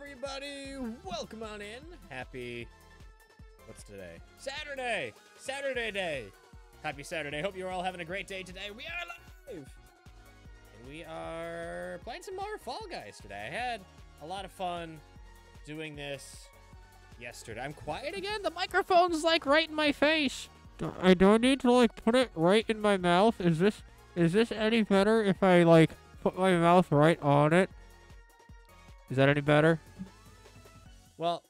everybody? Welcome on in. Happy, what's today? Saturday! Saturday day! Happy Saturday. Hope you're all having a great day today. We are live! And we are playing some more Fall Guys today. I had a lot of fun doing this yesterday. I'm quiet again? The microphone's like right in my face. I don't need to like put it right in my mouth. Is this any better if I like put my mouth right on it? Is that any better? Well,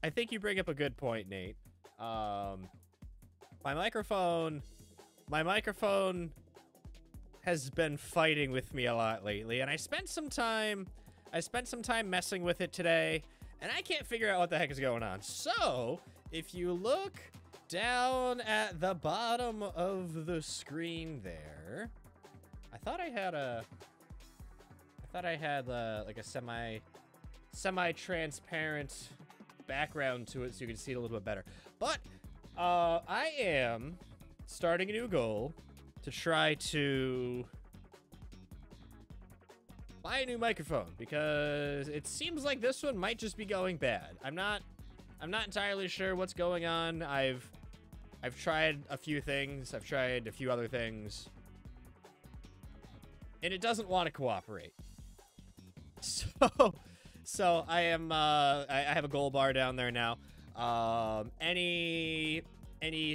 I think you bring up a good point, Nate. My microphone has been fighting with me a lot lately, and I spent some time messing with it today, and I can't figure out what the heck is going on. So, if you look down at the bottom of the screen there, I thought I had like a semi-transparent background to it so you can see it a little bit better. But I am starting a new goal to try to buy a new microphone because it seems like this one might just be going bad. I'm not entirely sure what's going on. I've tried a few things. I've tried a few other things, and it doesn't want to cooperate. So I am I have a goal bar down there now. Any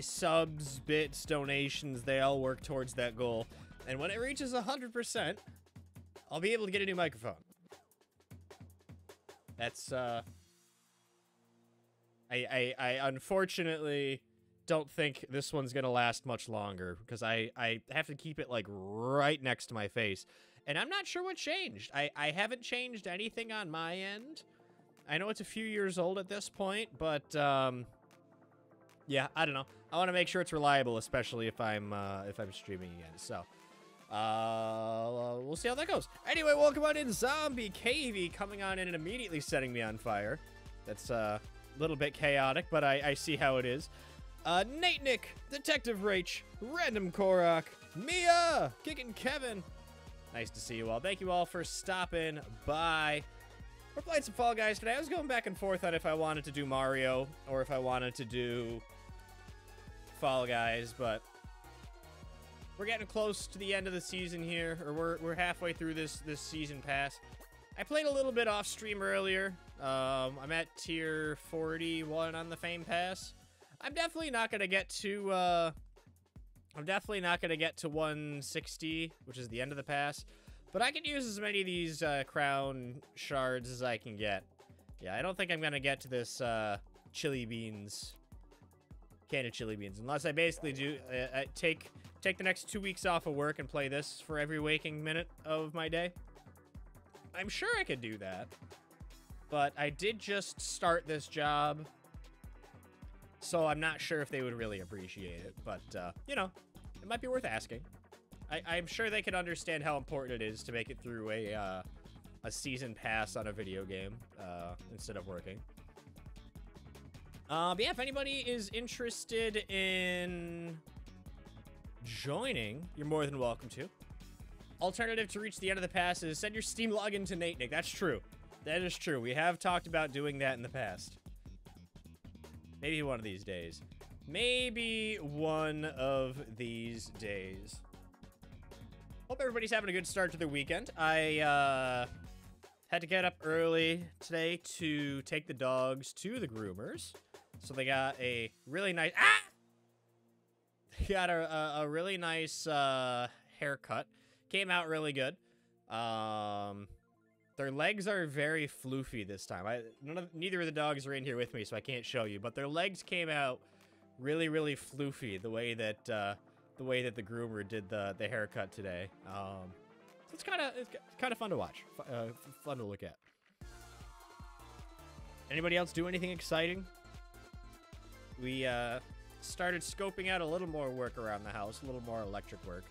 subs, bits, donations, they all work towards that goal. And when it reaches 100%, I'll be able to get a new microphone. That's I unfortunately don't think this one's gonna last much longer because I have to keep it like right next to my face. And I'm not sure what changed. I haven't changed anything on my end. I know it's a few years old at this point, but yeah, I don't know. I want to make sure it's reliable, especially if I'm streaming again. So we'll see how that goes. Anyway, welcome on in, Zombie KV coming on in and immediately setting me on fire. That's a little bit chaotic, but I see how it is. Nate Nick, Detective Rach, Random Korok, Mia, Kickin' Kevin. Nice to see you all. Thank you all for stopping by. We're playing some Fall Guys today. I was going back and forth on if I wanted to do Mario or if I wanted to do Fall Guys, but we're getting close to the end of the season here, or we're halfway through this season pass. I played a little bit off stream earlier. I'm at tier 41 on the Fame Pass. I'm definitely not gonna get to 160, which is the end of the pass. But I can use as many of these crown shards as I can get. Yeah, I don't think I'm gonna get to this chili beans, can of chili beans, unless I basically do take the next 2 weeks off of work and play this for every waking minute of my day. I'm sure I could do that, but I did just start this job, so I'm not sure if they would really appreciate it. But you know, it might be worth asking. I'm sure they could understand how important it is to make it through a season pass on a video game instead of working. But yeah, if anybody is interested in joining, you're more than welcome to. Alternative to reach the end of the pass is send your Steam login to Nate Nick. That's true. That is true. We have talked about doing that in the past. Maybe one of these days. Maybe one of these days. Hope everybody's having a good start to their weekend. I had to get up early today to take the dogs to the groomers. So they got a really nice... They got a really nice haircut. Came out really good. Their legs are very floofy this time. Neither of the dogs are in here with me, so I can't show you. But their legs came out really, really floofy the way that the groomer did the haircut today. So it's kind of fun to watch, fun to look at. Anybody else do anything exciting? We started scoping out a little more work around the house, a little more electric work.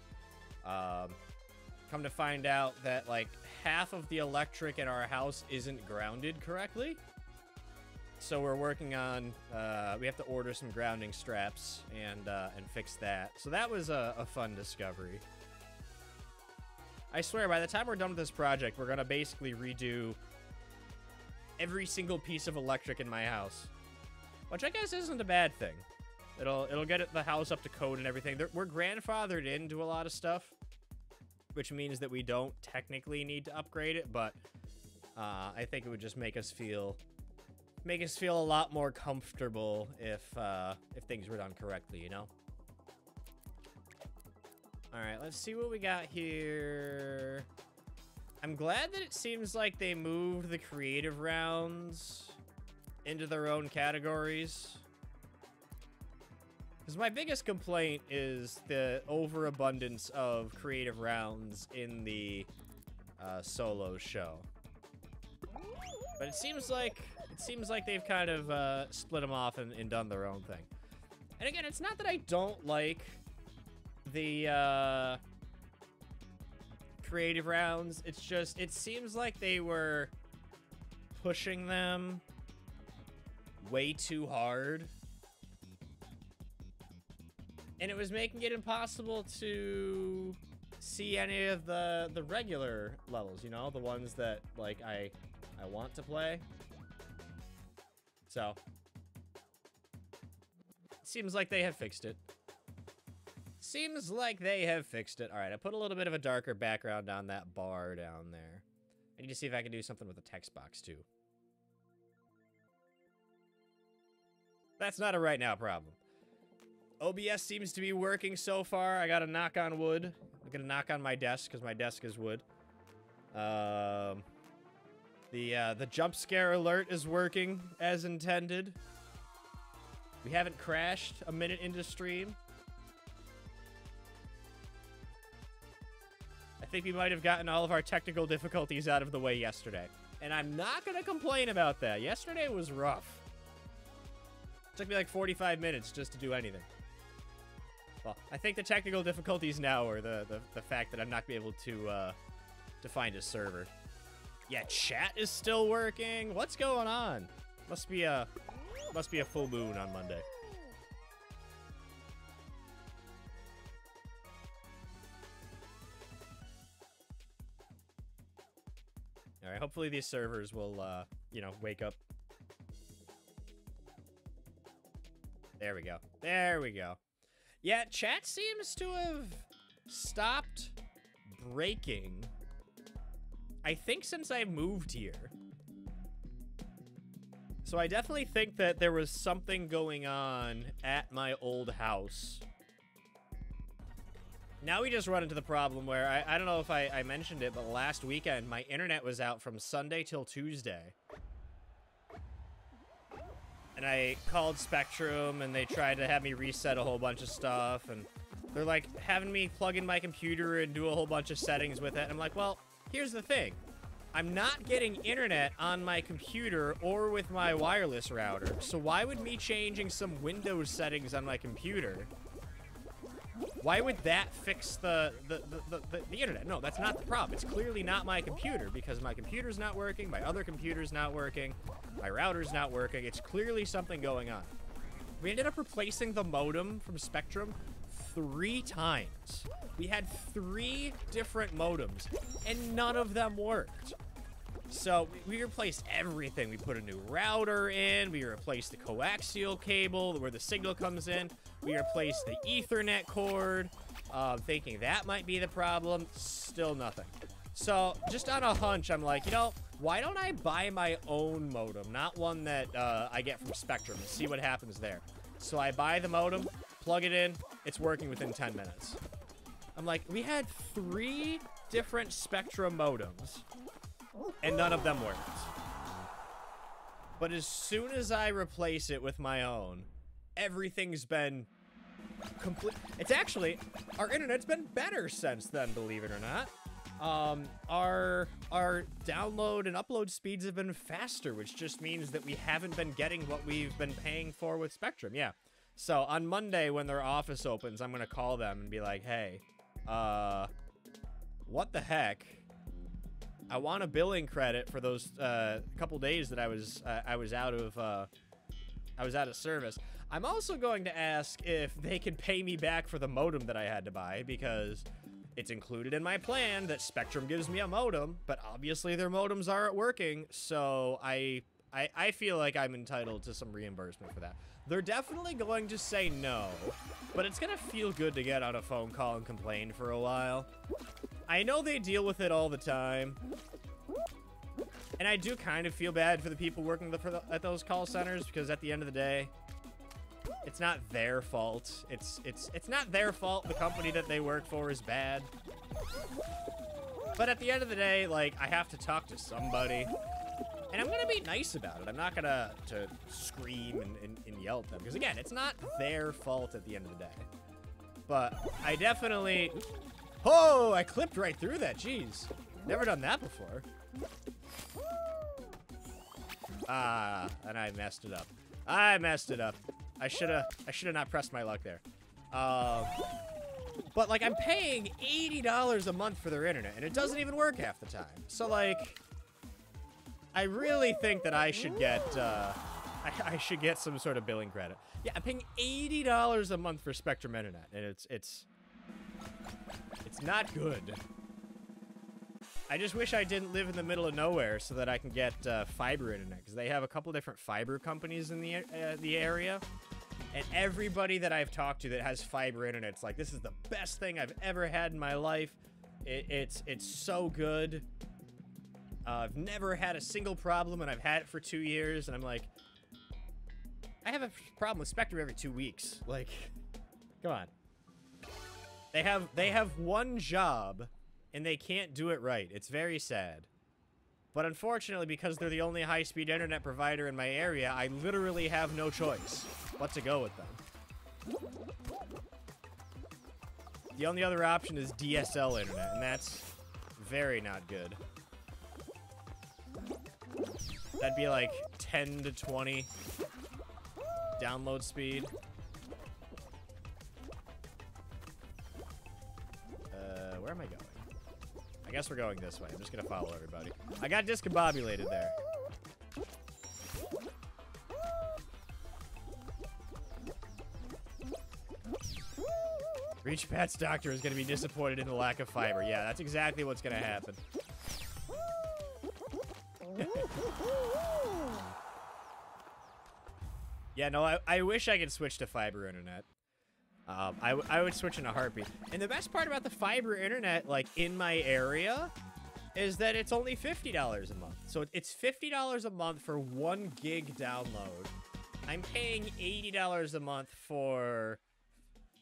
Come to find out that like half of the electric in our house isn't grounded correctly. So we're working on, we have to order some grounding straps and fix that. So that was a fun discovery. I swear, by the time we're done with this project, we're gonna basically redo every single piece of electric in my house. Which I guess isn't a bad thing. It'll get the house up to code and everything. We're grandfathered into a lot of stuff, which means that we don't technically need to upgrade it, but I think it would just make us feel a lot more comfortable if things were done correctly, you know? All right, let's see what we got here. I'm glad that it seems like they moved the creative rounds into their own categories. Because my biggest complaint is the overabundance of creative rounds in the solo show. But it seems like they've kind of split them off and done their own thing. And again, it's not that I don't like the creative rounds. It's just, it seems like they were pushing them way too hard. And it was making it impossible to see any of the regular levels, you know? The ones that, like, I want to play. So, seems like they have fixed it. Seems like they have fixed it. All right, I put a little bit of a darker background on that bar down there. I need to see if I can do something with the text box, too. That's not a right now problem. OBS seems to be working so far. I got to knock on wood. I'm going to knock on my desk because my desk is wood. The jump scare alert is working as intended. We haven't crashed a minute into stream. I think we might have gotten all of our technical difficulties out of the way yesterday. And I'm not going to complain about that. Yesterday was rough. It took me like 45 minutes just to do anything. Well, I think the technical difficulties now are the fact that I'm not going to be able to find a server. Yeah, chat is still working. What's going on? Must be a full moon on Monday. All right, hopefully these servers will, you know, wake up. There we go. There we go. Yeah, chat seems to have stopped breaking, I think, since I moved here. So I definitely think that there was something going on at my old house. Now we just run into the problem where, I don't know if I mentioned it, but last weekend my internet was out from Sunday till Tuesday. And I called Spectrum, and they tried to have me reset a whole bunch of stuff, and they're, like, having me plug in my computer and do a whole bunch of settings with it. And I'm like, well, here's the thing. I'm not getting internet on my computer or with my wireless router, so why would me changing some Windows settings on my computer, why would that fix the internet? No, that's not the problem. It's clearly not my computer, because my computer's not working, my other computer's not working, my router's not working. It's clearly something going on. We ended up replacing the modem from Spectrum 3 times. We had 3 different modems, and none of them worked. So we replaced everything. We put a new router in. We replaced the coaxial cable where the signal comes in. We replaced the Ethernet cord, thinking that might be the problem. Still nothing. So just on a hunch, I'm like, you know, why don't I buy my own modem, not one that I get from Spectrum, and see what happens there. So I buy the modem, plug it in, it's working within 10 minutes. I'm like, we had 3 different Spectrum modems, and none of them worked. But as soon as I replace it with my own, everything's been complete. It's actually, our internet's been better since then, believe it or not. Our download and upload speeds have been faster, which just means that we haven't been getting what we've been paying for with Spectrum. Yeah. So on Monday, when their office opens, I'm going to call them and be like, hey, what the heck? I want a billing credit for those couple days that I was out of service. I'm also going to ask if they can pay me back for the modem that I had to buy, because It's included in my plan that Spectrum gives me a modem, but obviously their modems aren't working, so I feel like I'm entitled to some reimbursement for that. They're definitely going to say no, but it's gonna feel good to get on a phone call and complain for a while. I know they deal with it all the time, and I do kind of feel bad for the people working at those call centers, because at the end of the day, it's not their fault. It's not their fault the company that they work for is bad. But at the end of the day, like, I have to talk to somebody. And I'm gonna be nice about it. I'm not gonna scream and yell at them. Because again, it's not their fault at the end of the day. But I definitely... Oh, I clipped right through that, jeez. Never done that before. Ah, and I messed it up. I messed it up. I should have not pressed my luck there. But like, I'm paying $80 a month for their internet, and it doesn't even work half the time. So like, I really think that I should get I should get some sort of billing credit. Yeah, I'm paying $80 a month for Spectrum internet, and it's not good. I just wish I didn't live in the middle of nowhere so that I can get fiber internet, because they have a couple different fiber companies in the area, and everybody that I've talked to that has fiber internet, it's like, this is the best thing I've ever had in my life. It's so good. I've never had a single problem, and I've had it for 2 years, and I'm like, I have a problem with Spectrum every 2 weeks. Like, come on. They have one job, and they can't do it right. It's very sad. But unfortunately, because they're the only high-speed internet provider in my area, I literally have no choice but to go with them. The only other option is DSL internet, and that's very not good. That'd be like 10 to 20 download speed. Where am I going? I guess we're going this way. I'm just gonna follow everybody. I got discombobulated there. Reach Pat's doctor is gonna be disappointed in the lack of fiber. Yeah, that's exactly what's gonna happen. Yeah, no, I wish I could switch to fiber internet. I would switch in a heartbeat. And the best part about the fiber internet, like, in my area, is that it's only $50 a month. So it's $50 a month for 1 gig download. I'm paying $80 a month for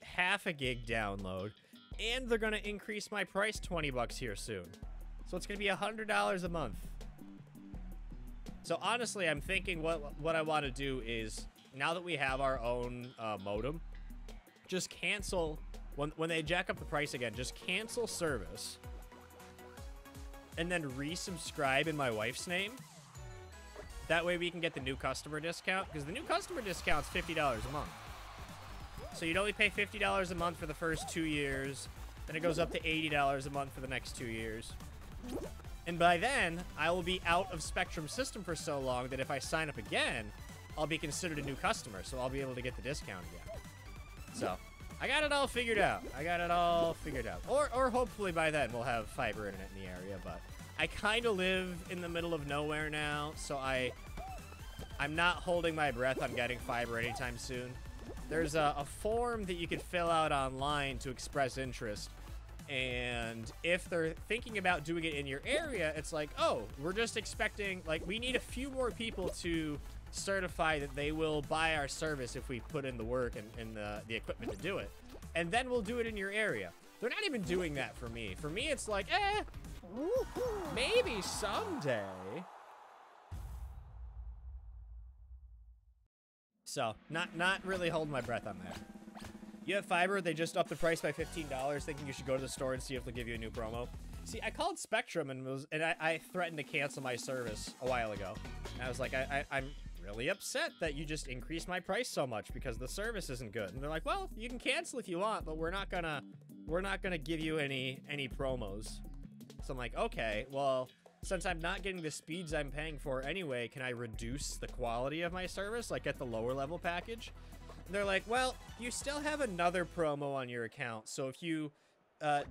half a gig download. And they're gonna increase my price 20 bucks here soon. So it's gonna be $100 a month. So honestly, I'm thinking what I want to do is, now that we have our own modem, just cancel, when they jack up the price again, just cancel service, and then resubscribe in my wife's name. That way we can get the new customer discount, because the new customer discount's $50 a month. So you'd only pay $50 a month for the first 2 years, then it goes up to $80 a month for the next 2 years. And by then, I will be out of Spectrum system for so long that if I sign up again, I'll be considered a new customer, so I'll be able to get the discount again. So, I got it all figured out. Or hopefully by then we'll have fiber internet in the area, but I kind of live in the middle of nowhere now, so I'm not holding my breath on getting fiber anytime soon. There's a form that you can fill out online to express interest, and if they're thinking about doing it in your area, it's like, oh, we're just expecting, like, we need a few more people to certify that they will buy our service if we put in the work and the equipment to do it. And then we'll do it in your area. They're not even doing that for me. For me, it's like, maybe someday. So, not really holding my breath on that. You have fiber, they just upped the price by $15, thinking you should go to the store and see if they'll give you a new promo. See, I called Spectrum and I threatened to cancel my service a while ago. And I was like, I'm really upset that you just increased my price so much because the service isn't good. And they're like, well, you can cancel if you want, but we're not gonna give you any promos. So I'm like, okay, well, since I'm not getting the speeds I'm paying for anyway, can I reduce the quality of my service, like get the lower level package? And they're like, well, you still have another promo on your account, so if you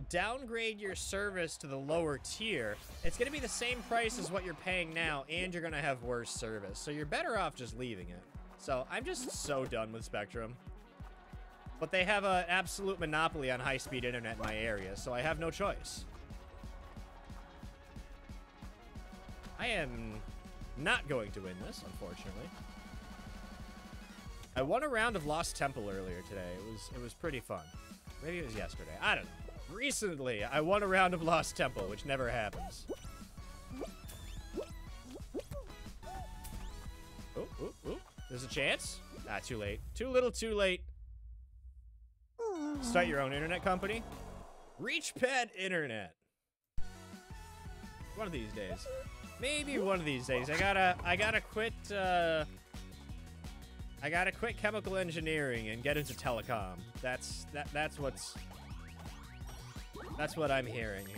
downgrade your service to the lower tier, it's going to be the same price as what you're paying now, and you're going to have worse service. So you're better off just leaving it. So I'm just so done with Spectrum. But they have an absolute monopoly on high-speed internet in my area, so I have no choice. I am not going to win this, unfortunately. I won a round of Lost Temple earlier today. It was pretty fun. Maybe it was yesterday. I don't know. Recently, I won a round of Lost Temple, which never happens. Oh, oh, oh. There's a chance. Ah, too late. Too little, too late. Start your own internet company. ReachPad Internet. One of these days. Maybe one of these days. I gotta quit, I gotta quit chemical engineering and get into telecom. That's what I'm hearing here.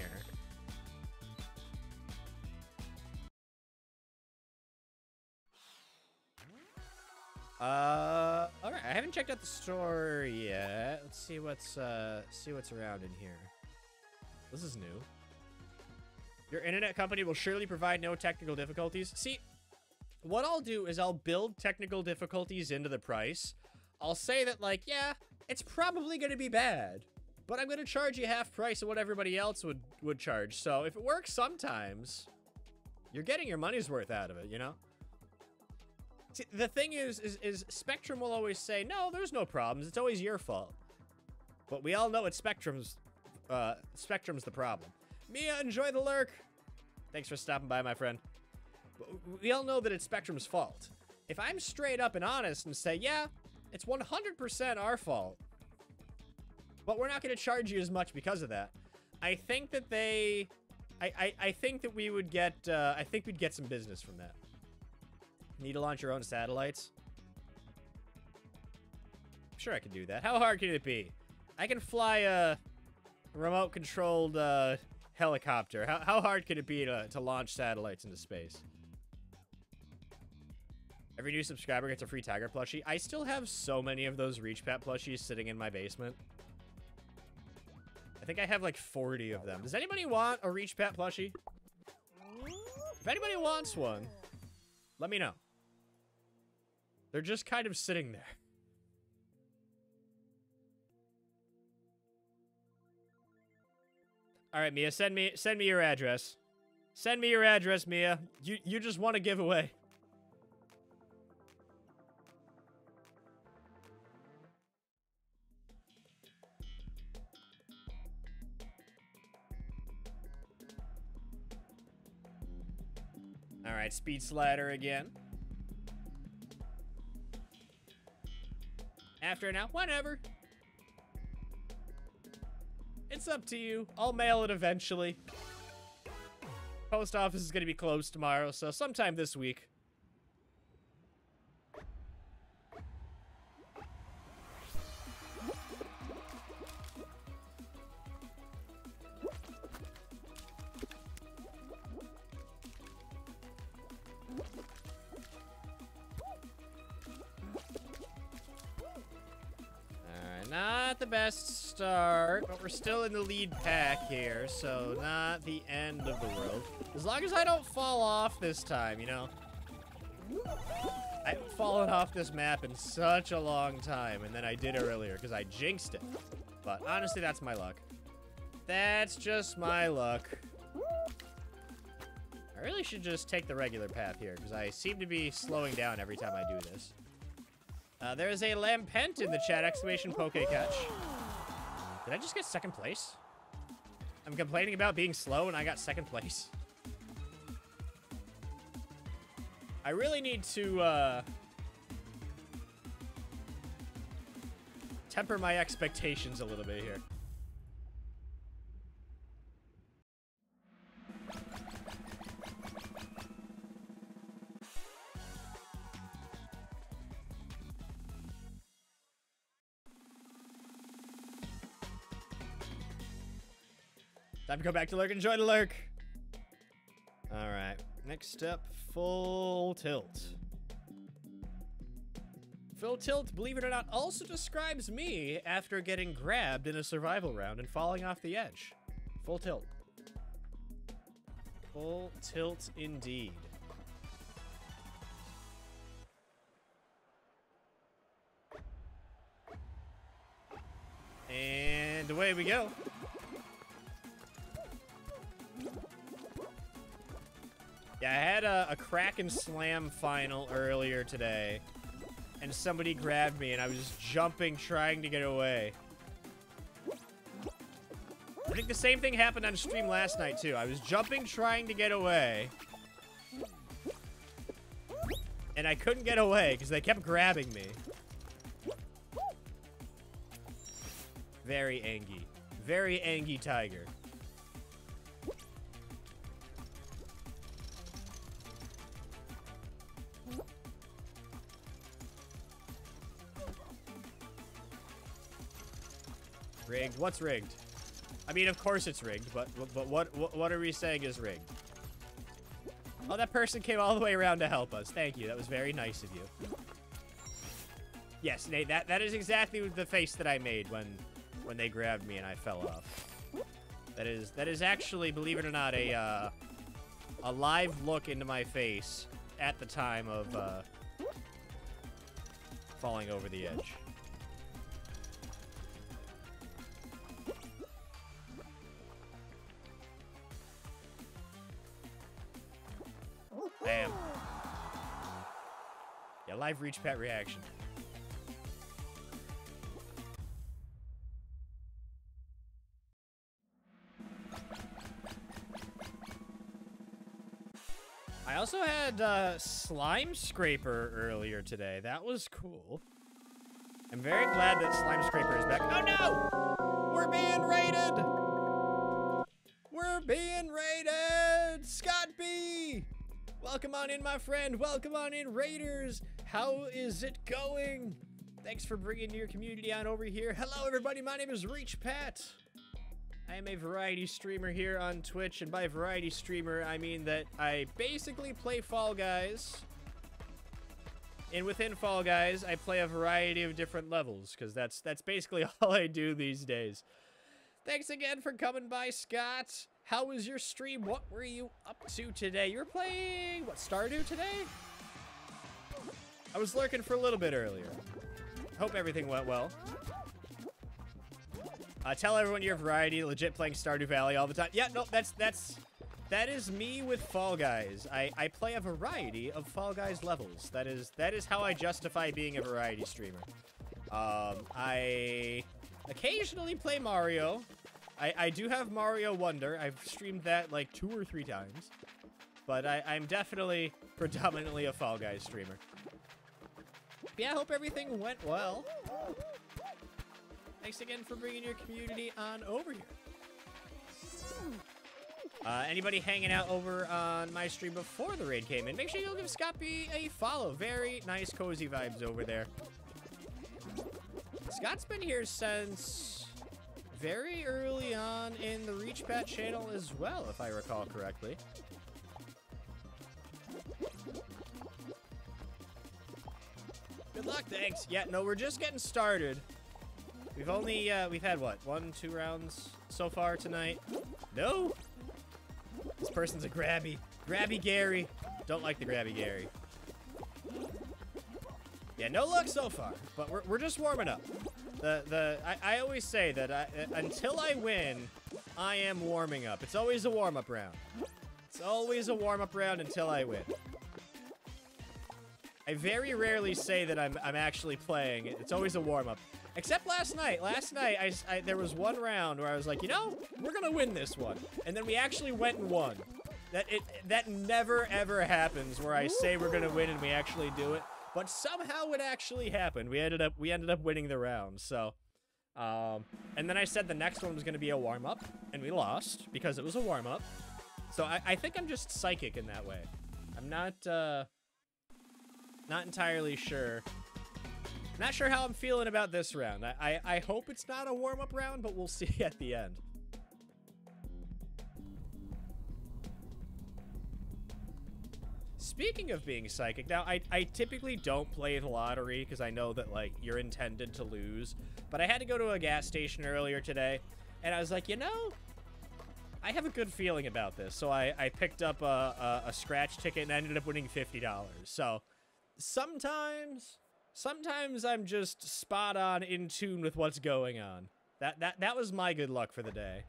All right. I haven't checked out the store yet. Let's see what's around in here. This is new. Your internet company will surely provide no technical difficulties. See, what I'll do is I'll build technical difficulties into the price. I'll say that, like, yeah, it's probably going to be bad, but I'm going to charge you half price of what everybody else would charge. So if it works sometimes, you're getting your money's worth out of it, you know? See, the thing is Spectrum will always say, no, there's no problems. It's always your fault. But we all know it's Spectrum's the problem. Mia, enjoy the lurk. Thanks for stopping by, my friend. We all know that it's Spectrum's fault. If I'm straight up and honest and say, yeah, it's 100% our fault, but we're not going to charge you as much because of that, I think that I think that we would get, I think we'd get some business from that. Need to launch your own satellites? Sure, I can do that. How hard can it be? I can fly a remote-controlled helicopter. How hard could it be to launch satellites into space? Every new subscriber gets a free Tiger plushie. I still have so many of those ReachPad plushies sitting in my basement. I think I have like 40 of them. Does anybody want a ReachPad plushie? If anybody wants one, let me know. They're just kind of sitting there. All right, Mia, send me your address. Send me your address, Mia. You just want a giveaway. All right, speed slider again. After now, whenever. It's up to you. I'll mail it eventually. Post office is going to be closed tomorrow, so sometime this week. Not the best start, but we're still in the lead pack here, so not the end of the world. As long as I don't fall off this time, you know? I haven't fallen off this map in such a long time, and then I did earlier because I jinxed it. But honestly, that's my luck. That's just my luck. I really should just take the regular path here because I seem to be slowing down every time I do this. There's a Lampent in the chat, exclamation poke catch. Did I just get second place? I'm complaining about being slow and I got second place. I really need to, temper my expectations a little bit here. Time to go back to lurk. Enjoy the lurk. All right. Next up, full tilt. Full tilt, believe it or not, also describes me after getting grabbed in a survival round and falling off the edge. Full tilt. Full tilt indeed. And away we go. Yeah, I had a crack and slam final earlier today, and somebody grabbed me, and I was just jumping, trying to get away. I think the same thing happened on stream last night, too. I was jumping, trying to get away, and I couldn't get away because they kept grabbing me. Very angry. Very angry tiger. Rigged? What's rigged? I mean, of course it's rigged, but what are we saying is rigged? Oh, that person came all the way around to help us. Thank you. That was very nice of you. Yes, Nate, that is exactly the face that I made when they grabbed me and I fell off. That is actually, believe it or not, a live look into my face at the time of falling over the edge. Bam. Yeah, live reach pet reaction. I also had Slime Scraper earlier today. That was cool. I'm very glad that Slime Scraper is back. Oh no! We're being raided! We're being raided! Scott B! Welcome on in, my friend. Welcome on in, Raiders. How is it going? Thanks for bringing your community on over here. Hello, everybody. My name is Reach Pat. I am a variety streamer here on Twitch, and by variety streamer, I mean that I basically play Fall Guys. And within Fall Guys, I play a variety of different levels, because that's basically all I do these days. Thanks again for coming by, Scott. How was your stream? What were you up to today? You were playing, what, Stardew today? I was lurking for a little bit earlier. Hope everything went well. Tell everyone your variety, legit playing Stardew Valley all the time. Yeah, no, that is me with Fall Guys. I play a variety of Fall Guys levels. That is how I justify being a variety streamer. I occasionally play Mario. I do have Mario Wonder. I've streamed that like 2 or 3 times. But I'm definitely predominantly a Fall Guys streamer. Yeah, I hope everything went well. Thanks again for bringing your community on over here. Anybody hanging out over on my stream before the raid came in, make sure you'll give Scott B a follow. Very nice, cozy vibes over there. Scott's been here since very early on in the Reach Pat channel as well, if I recall correctly. Good luck, thanks. Yeah, no, we're just getting started. We've only, we've had, what, 1, 2 rounds so far tonight? No! This person's a grabby. Grabby Gary. Don't like the grabby Gary. Yeah, no luck so far, but we're just warming up. I always say that until I win, I am warming up. It's always a warm-up round. It's always a warm-up round until I win. I very rarely say that I'm actually playing. It's always a warm-up. Except last night. Last night, there was one round where I was like, you know, we're gonna win this one. And then we actually went and won. That never, ever happens where I say we're gonna win and we actually do it. But somehow it actually happened. We ended up winning the round, so. And then I said the next one was gonna be a warm-up, and we lost because it was a warm-up. So I think I'm just psychic in that way. I'm not entirely sure. Not sure how I'm feeling about this round. I hope it's not a warm-up round, but we'll see at the end. Speaking of being psychic, now I typically don't play the lottery because I know that like you're intended to lose. But I had to go to a gas station earlier today, and I was like, you know, I have a good feeling about this. So I picked up a scratch ticket and ended up winning $50. So sometimes I'm just spot on in tune with what's going on. That was my good luck for the day.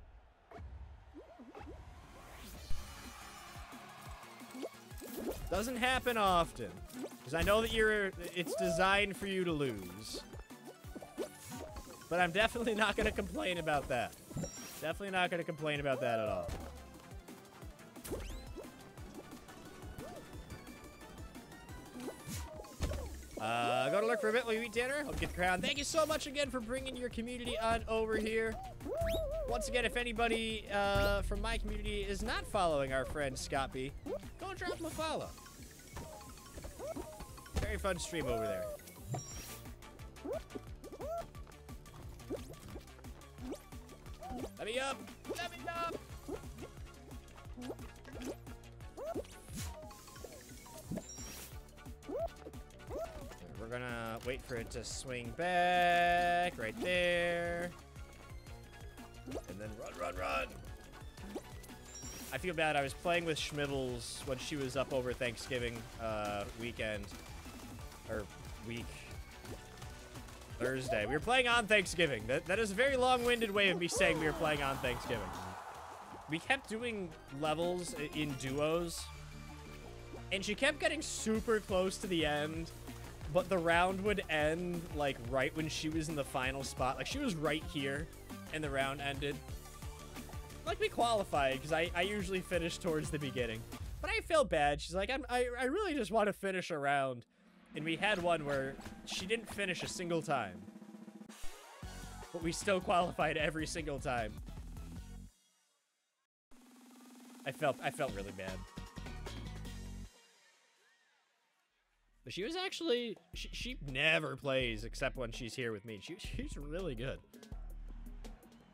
Doesn't happen often, because I know that it's designed for you to lose. But I'm definitely not going to complain about that. Definitely not going to complain about that at all. Go to look for a bit while you eat dinner. Hope you get the crown. Thank you so much again for bringing your community on over here. Once again, if anybody from my community is not following our friend Scott B, go and drop him a follow. Very fun stream over there. Let me up! Let me up! We're gonna wait for it to swing back right there. And then run! I feel bad. I was playing with Schmibbles when she was up over Thanksgiving weekend. Or week. Thursday. We were playing on Thanksgiving. That is a very long-winded way of me saying we were playing on Thanksgiving. We kept doing levels in duos. And she kept getting super close to the end. But the round would end, like, right when she was in the final spot. Like, she was right here. And the round ended. Like, we qualified, because I usually finish towards the beginning. But I felt bad. She's like, I really just want to finish a round. And we had one where she didn't finish a single time. But we still qualified every single time. I felt really bad. But she was actually, she never plays except when she's here with me. She's really good.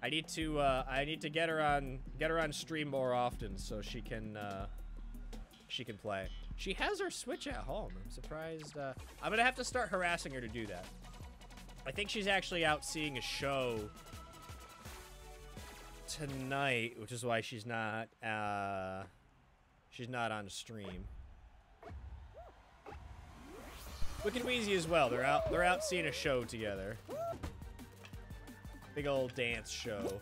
I need to get her on stream more often so she can play. She has her Switch at home. I'm surprised. I'm gonna have to start harassing her to do that. I think she's actually out seeing a show tonight, which is why she's not on stream. Wicked Wheezy as well. They're out seeing a show together. Big old dance show.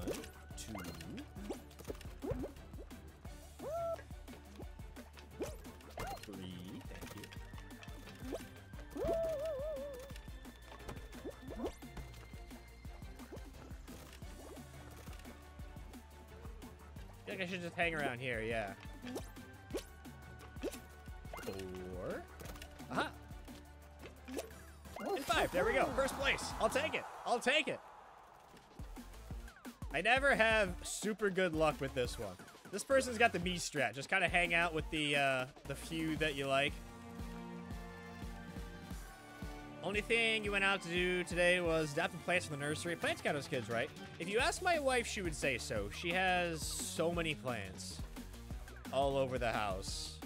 1, 2. 3. Thank you. I feel like I should just hang around here, yeah. 4. Aha! And 5. There we go. First place. I'll take it. I'll take it. I never have super good luck with this one. This person's got the me strat. Just kind of hang out with the few that you like. Only thing you went out to do today was adopt the plants from the nursery. Plants count as kids, right? If you ask my wife, she would say so. She has so many plants all over the house.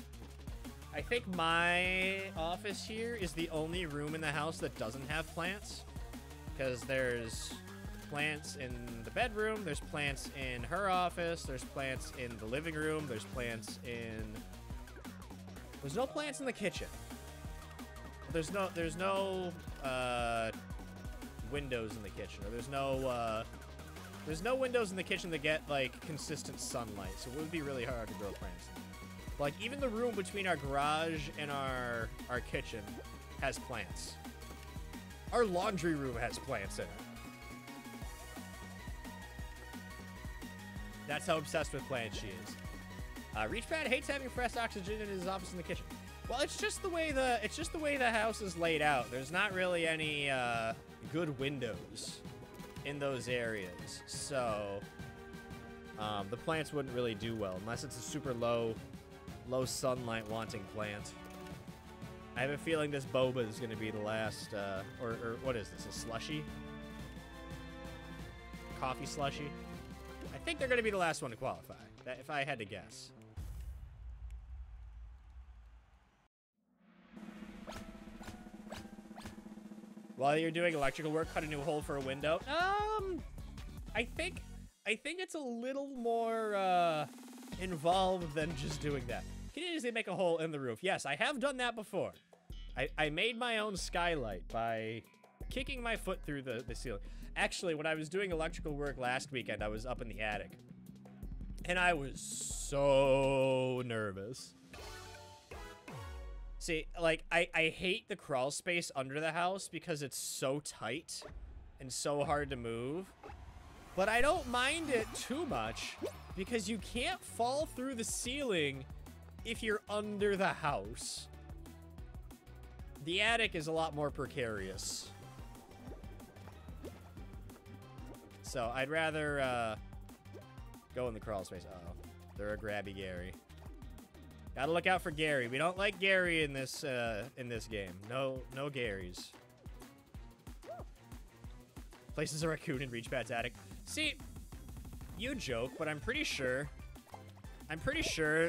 I think my office here is the only room in the house that doesn't have plants. Because there's plants in the bedroom, there's plants in her office, there's plants in the living room, there's plants in... There's no plants in the kitchen. There's no windows in the kitchen, or there's no windows in the kitchen that get, like, consistent sunlight, so it would be really hard to grow plants. Like, even the room between our garage and our kitchen has plants. Our laundry room has plants in it. That's how obsessed with plants she is. Reachpad hates having fresh oxygen in his office in the kitchen. Well, it's just the way the house is laid out. There's not really any good windows in those areas, so the plants wouldn't really do well unless it's a super low sunlight wanting plant. I have a feeling this boba is going to be the last, or what is this, a slushie? Coffee slushie? I think they're going to be the last one to qualify, if I had to guess. While you're doing electrical work, cut a new hole for a window. I think it's a little more involved than just doing that. You can easily make a hole in the roof. Yes, I have done that before. I made my own skylight by kicking my foot through the ceiling. Actually, when I was doing electrical work last weekend, I was up in the attic. And I was so nervous. See, like, I hate the crawl space under the house because it's so tight and so hard to move. But I don't mind it too much because you can't fall through the ceiling if you're under the house. The attic is a lot more precarious. So I'd rather go in the crawl space. Uh-oh. They're a grabby Gary. Gotta look out for Gary. We don't like Gary in this game. No Garys. Places a raccoon in Reachpad's attic. See, you joke, but I'm pretty sure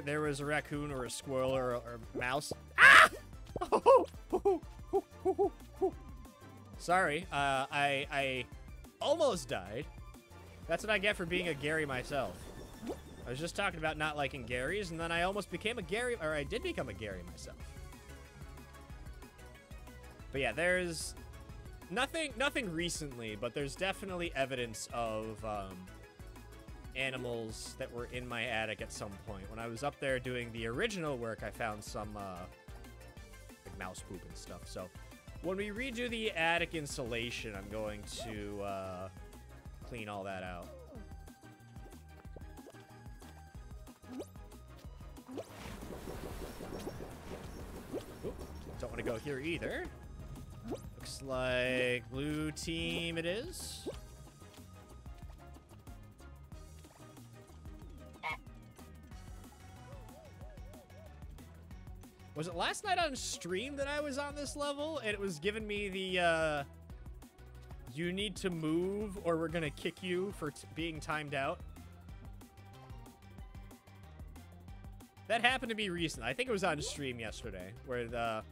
there was a raccoon or a squirrel or a mouse. Ah! Sorry, I almost died. That's what I get for being a Gary myself. I was just talking about not liking Garys, and then I almost became a Gary, or I did become a Gary myself. But yeah, there's nothing recently, but there's definitely evidence of animals that were in my attic at some point. When I was up there doing the original work, I found some like mouse poop and stuff. So when we redo the attic insulation, I'm going to clean all that out. Oop, don't want to go here either. Looks like blue team it is. Was it last night on stream that I was on this level and it was giving me the you need to move or we're gonna kick you for being timed out? That happened to be recent. I think it was on stream yesterday, where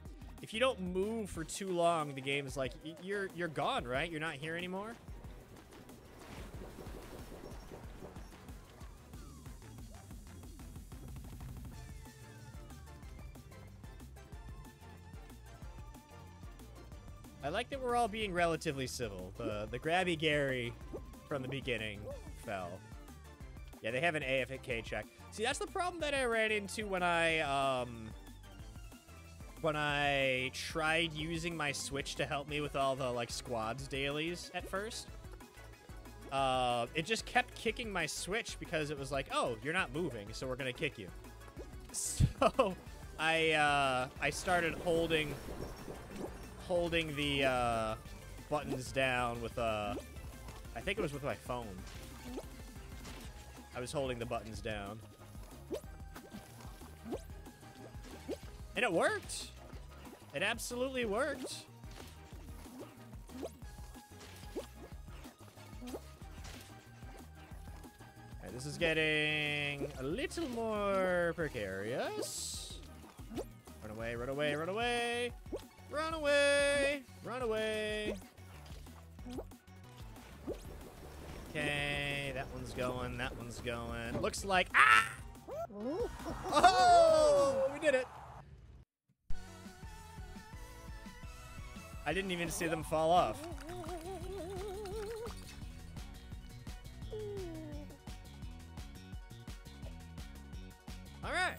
if you don't move for too long, the game is like, you're gone, right? You're not here anymore? I like that we're all being relatively civil. The grabby Gary from the beginning fell. Yeah, they have an AFK check. See, that's the problem that I ran into when I tried using my Switch to help me with all the, like, squads dailies at first. It just kept kicking my Switch because it was like, oh, you're not moving, so we're gonna kick you. So I started holding the buttons down with I think it was with my phone. I was holding the buttons down. And it worked. It absolutely worked. Alright, this is getting a little more precarious. Run away, run away, run away. Run away, run away. Okay, that one's going, that one's going. Looks like, ah! Oh, we did it. I didn't even see them fall off. All right,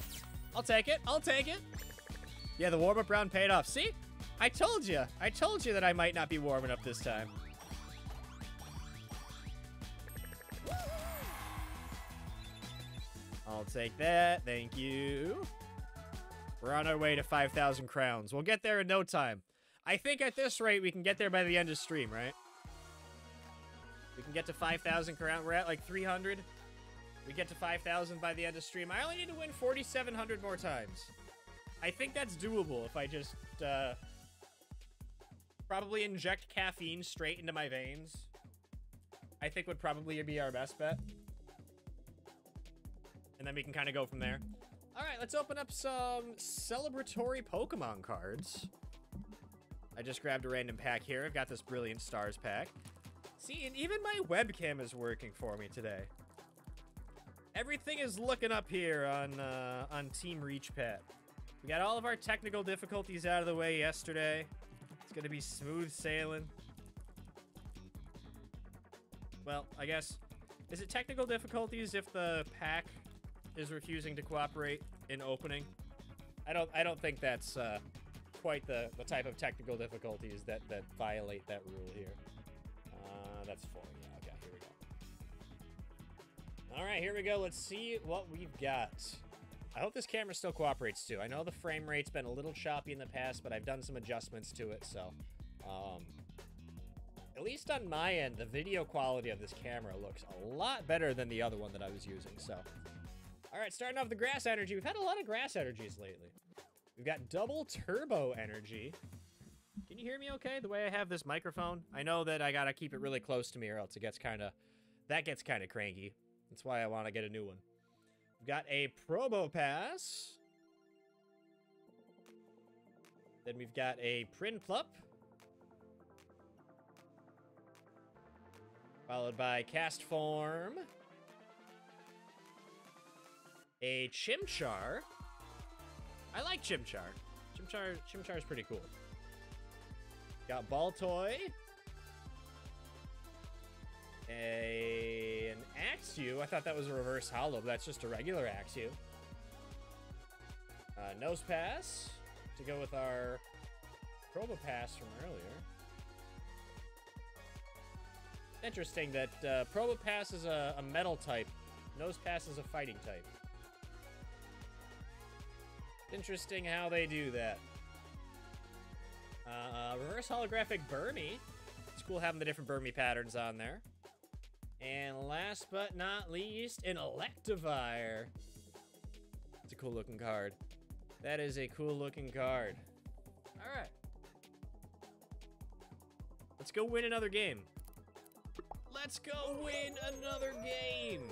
I'll take it, I'll take it. Yeah, the warm-up round paid off. See? I told you that I might not be warming up this time. I'll take that. Thank you. We're on our way to 5,000 crowns. We'll get there in no time. I think at this rate, we can get there by the end of stream, right? We can get to 5,000 crowns. We're at like 300. We get to 5,000 by the end of stream. I only need to win 4,700 more times. I think that's doable if I just probably inject caffeine straight into my veins. I think would probably be our best bet. And then we can kind of go from there. All right, let's open up some celebratory Pokemon cards. I just grabbed a random pack here. I've got this Brilliant Stars pack. See, and even my webcam is working for me today. Everything is looking up here on Team Reach Pad. We got all of our technical difficulties out of the way yesterday. It's gonna be smooth sailing. Well, I guess, is it technical difficulties if the pack is refusing to cooperate in opening? I don't think that's quite the type of technical difficulties that violate that rule here. That's full. Yeah, okay, here we go. All right, here we go. Let's see what we've got. I hope this camera still cooperates too. I know the frame rate's been a little choppy in the past, but I've done some adjustments to it, so at least on my end, the video quality of this camera looks a lot better than the other one that I was using, so. All right, starting off the grass energy. We've had a lot of grass energies lately. We've got double turbo energy. Can you hear me okay, the way I have this microphone? I know that I gotta keep it really close to me or else it gets that gets kinda cranky. That's why I wanna get a new one. We've got a Probo Pass. Then we've got a Prinplup. Followed by Cast Form. A Chimchar. I like Chimchar. Chimchar's pretty cool. Got Baltoy. An Axew. I thought that was a reverse holo, but that's just a regular Axew. Nose Pass to go with our Probo Pass from earlier. Interesting that Probo Pass is a metal type. Nose Pass is a fighting type. Interesting how they do that. Reverse holographic Burmy. It's cool having the different Burmy patterns on there. And last but not least, an Electivire. It's a cool looking card. That is a cool looking card. All right. Let's go win another game. Let's go win another game.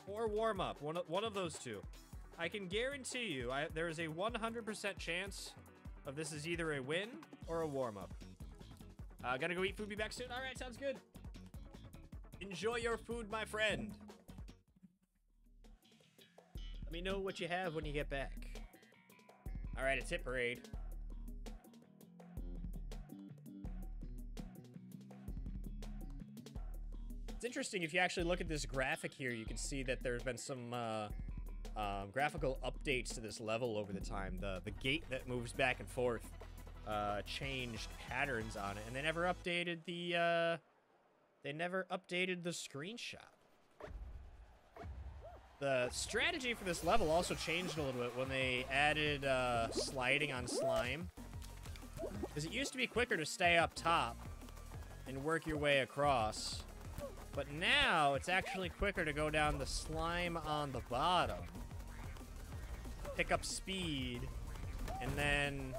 Or warm up, one of those two. I can guarantee you, there is a 100% chance of this is either a win or a warm up. Gotta go eat food, be back soon. All right, sounds good. Enjoy your food, my friend. Let me know what you have when you get back. All right, it's Hit Parade. It's interesting, if you actually look at this graphic here, you can see that there's been some graphical updates to this level over the time. The gate that moves back and forth changed patterns on it, and they never updated the screenshot. The strategy for this level also changed a little bit when they added sliding on slime, because it used to be quicker to stay up top and work your way across. But now, it's actually quicker to go down the slime on the bottom, pick up speed, and then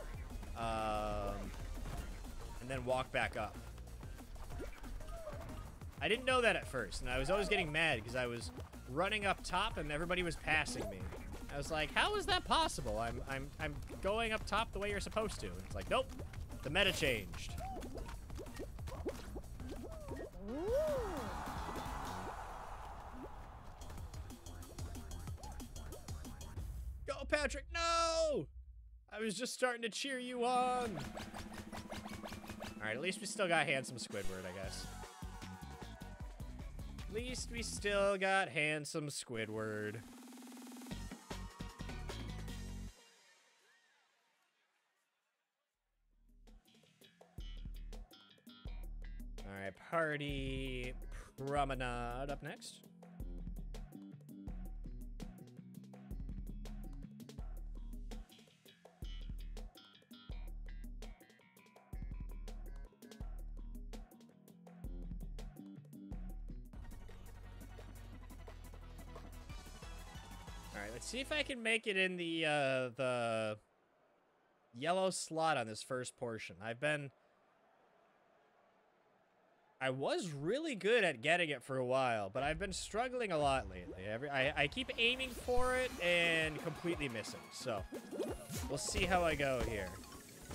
walk back up. I didn't know that at first, and I was always getting mad because I was running up top and everybody was passing me. I was like, how is that possible? I'm going up top the way you're supposed to. And it's like, nope, the meta changed. Go, Patrick, no! I was just starting to cheer you on. All right, at least we still got handsome Squidward, I guess. At least we still got handsome Squidward. All right, Party Promenade up next. Alright, let's see if I can make it in the yellow slot on this first portion. I've been I was really good at getting it for a while, but I've been struggling a lot lately. I keep aiming for it and completely missing, so we'll see how I go here.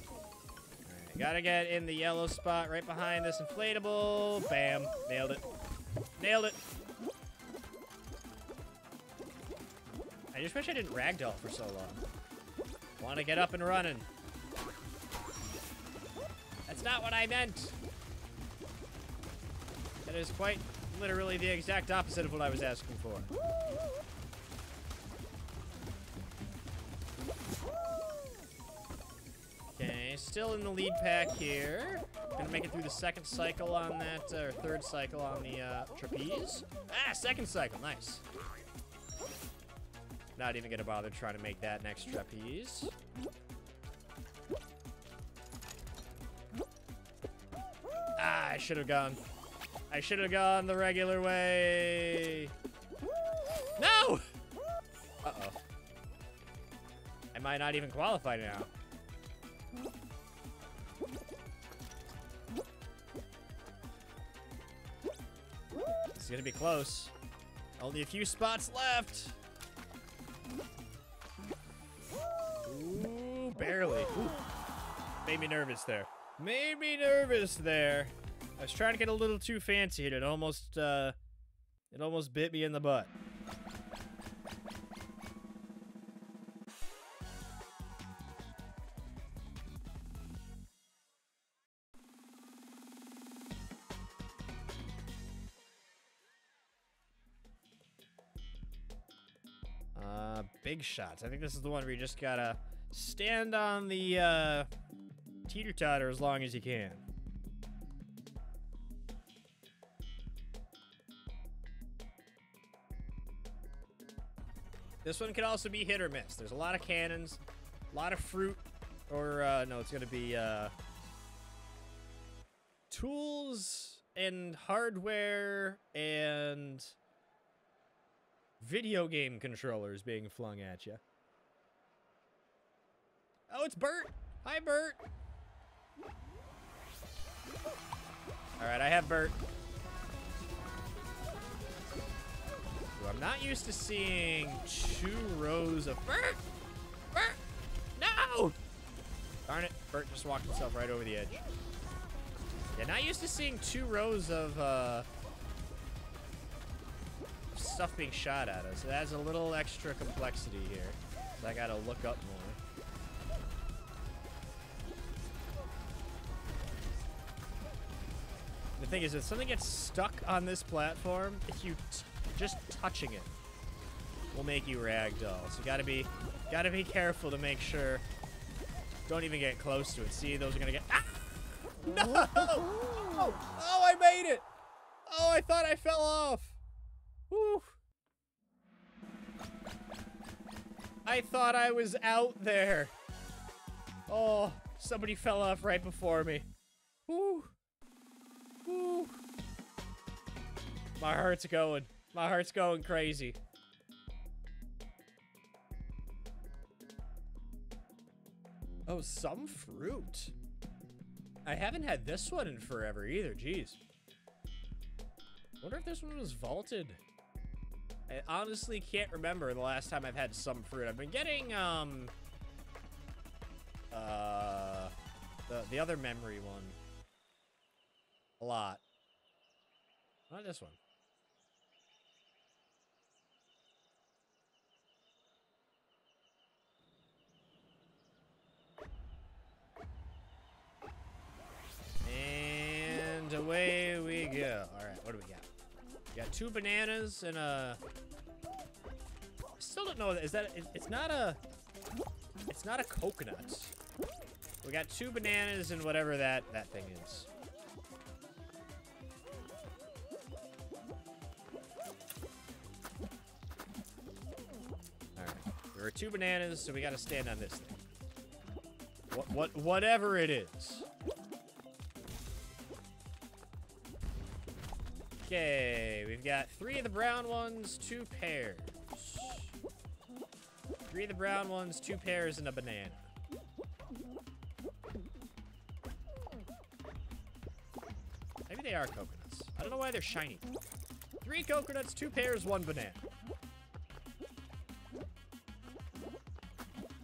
Alright, gotta get in the yellow spot right behind this inflatable. Bam. Nailed it. Nailed it. I just wish I didn't ragdoll for so long. Want to get up and running. That's not what I meant. That is quite literally the exact opposite of what I was asking for. Okay, still in the lead pack here. Gonna make it through the second cycle on that, or third cycle on the trapeze. Ah, second cycle, nice. Not even gonna bother trying to make that next trapeze. Ah, I should have gone. I should have gone the regular way. No! Uh-oh. I might not even qualify now. This is gonna be close. Only a few spots left. Ooh, barely. Ooh. Made me nervous there. Made me nervous there. I was trying to get a little too fancy and it almost bit me in the butt. Big shots. I think this is the one where you just gotta stand on the teeter-totter as long as you can. This one can also be hit or miss. There's a lot of cannons, a lot of fruit, or no, it's gonna be tools and hardware and video game controllers being flung at you. Oh, it's Bert. Hi, Bert. All right, I have Bert. Ooh, I'm not used to seeing 2 rows of Bert. Bert, no! Darn it, Bert just walked himself right over the edge. Yeah, not used to seeing 2 rows of stuff being shot at us. It adds a little extra complexity here. So I gotta look up more. The thing is, if something gets stuck on this platform, if you just touching it will make you ragdoll. So gotta be careful to make sure. Don't even get close to it. See, those are gonna get. Ah! No! Oh, I made it! Oh, I thought I fell off. Whew. I thought I was out there. Oh, somebody fell off right before me. Whew. Whew. My heart's going. My heart's going crazy. Oh, some fruit. I haven't had this one in forever either, jeez. Wonder if this one was vaulted. I honestly can't remember the last time I've had some fruit. I've been getting, the other memory one. A lot. Not this one. And away we go. All right, what do we got? We got 2 bananas and a. I still don't know. Is that? It's not a coconut. We got 2 bananas and whatever that thing is. All right, there are 2 bananas, so we got to stand on this thing. Whatever it is. Okay, we've got 3 of the brown ones, 2 pears. 3 of the brown ones, 2 pears, and a banana. Maybe they are coconuts. don't know why they're shiny. 3 coconuts, 2 pears, 1 banana.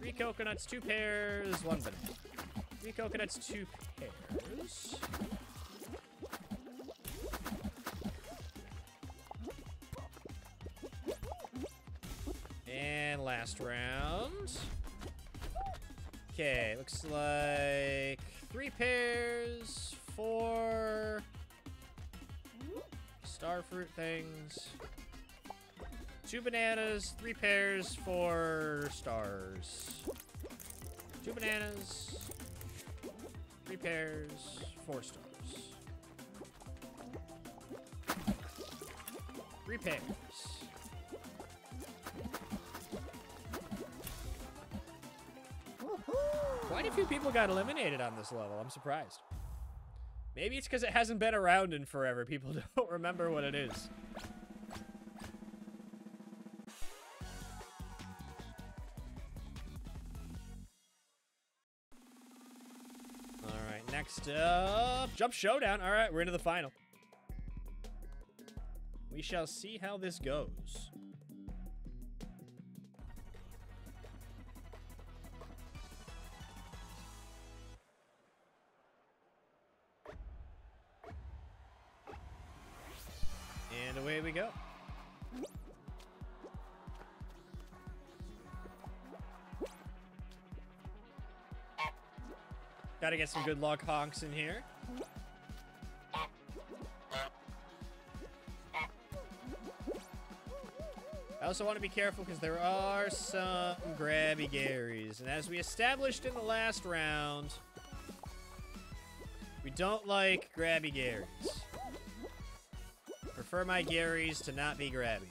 3 coconuts, 2 pears, 1 banana. 3 coconuts, 2 pears. And last round. Okay, looks like 3 pears, 4 starfruit things, 2 bananas, 3 pears, 4 stars. 2 bananas, 3 pears, 4 stars. 3 pears. Quite a few people got eliminated on this level. I'm surprised. Maybe it's because it hasn't been around in forever. People don't remember what it is. All right, next up, Jump Showdown. All right, we're into the final. We shall see how this goes. And away we go. Gotta get some good luck honks in here. I also want to be careful because there are some grabby Garys. And as we established in the last round, we don't like grabby Garys. Prefer my Garys to not be grabby.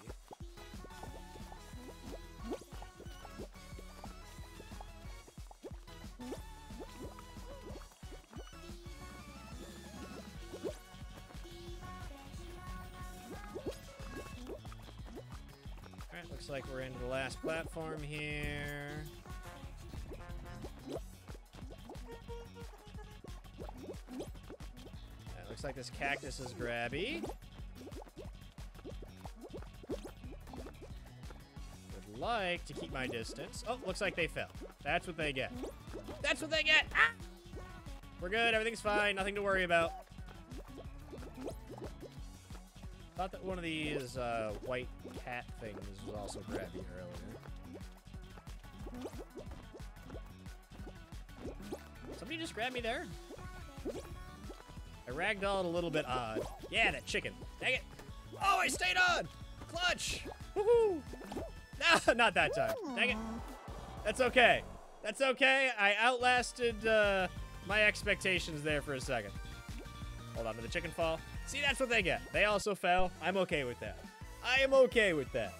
Alright, looks like we're into the last platform here. Looks like this cactus is grabby. Would like to keep my distance. Oh, looks like they fell. That's what they get. That's what they get! Ah! We're good, everything's fine, nothing to worry about. Thought that one of these white cat things was also grabby earlier. Somebody just grabbed me there? I ragdolled a little bit odd. Yeah, that chicken. Dang it. Oh, I stayed on! Clutch! Woohoo! No, not that time. Dang it. That's okay. That's okay. I outlasted my expectations there for a second. Hold on to the chicken fall. See, that's what they get. They also fell. I'm okay with that. I am okay with that.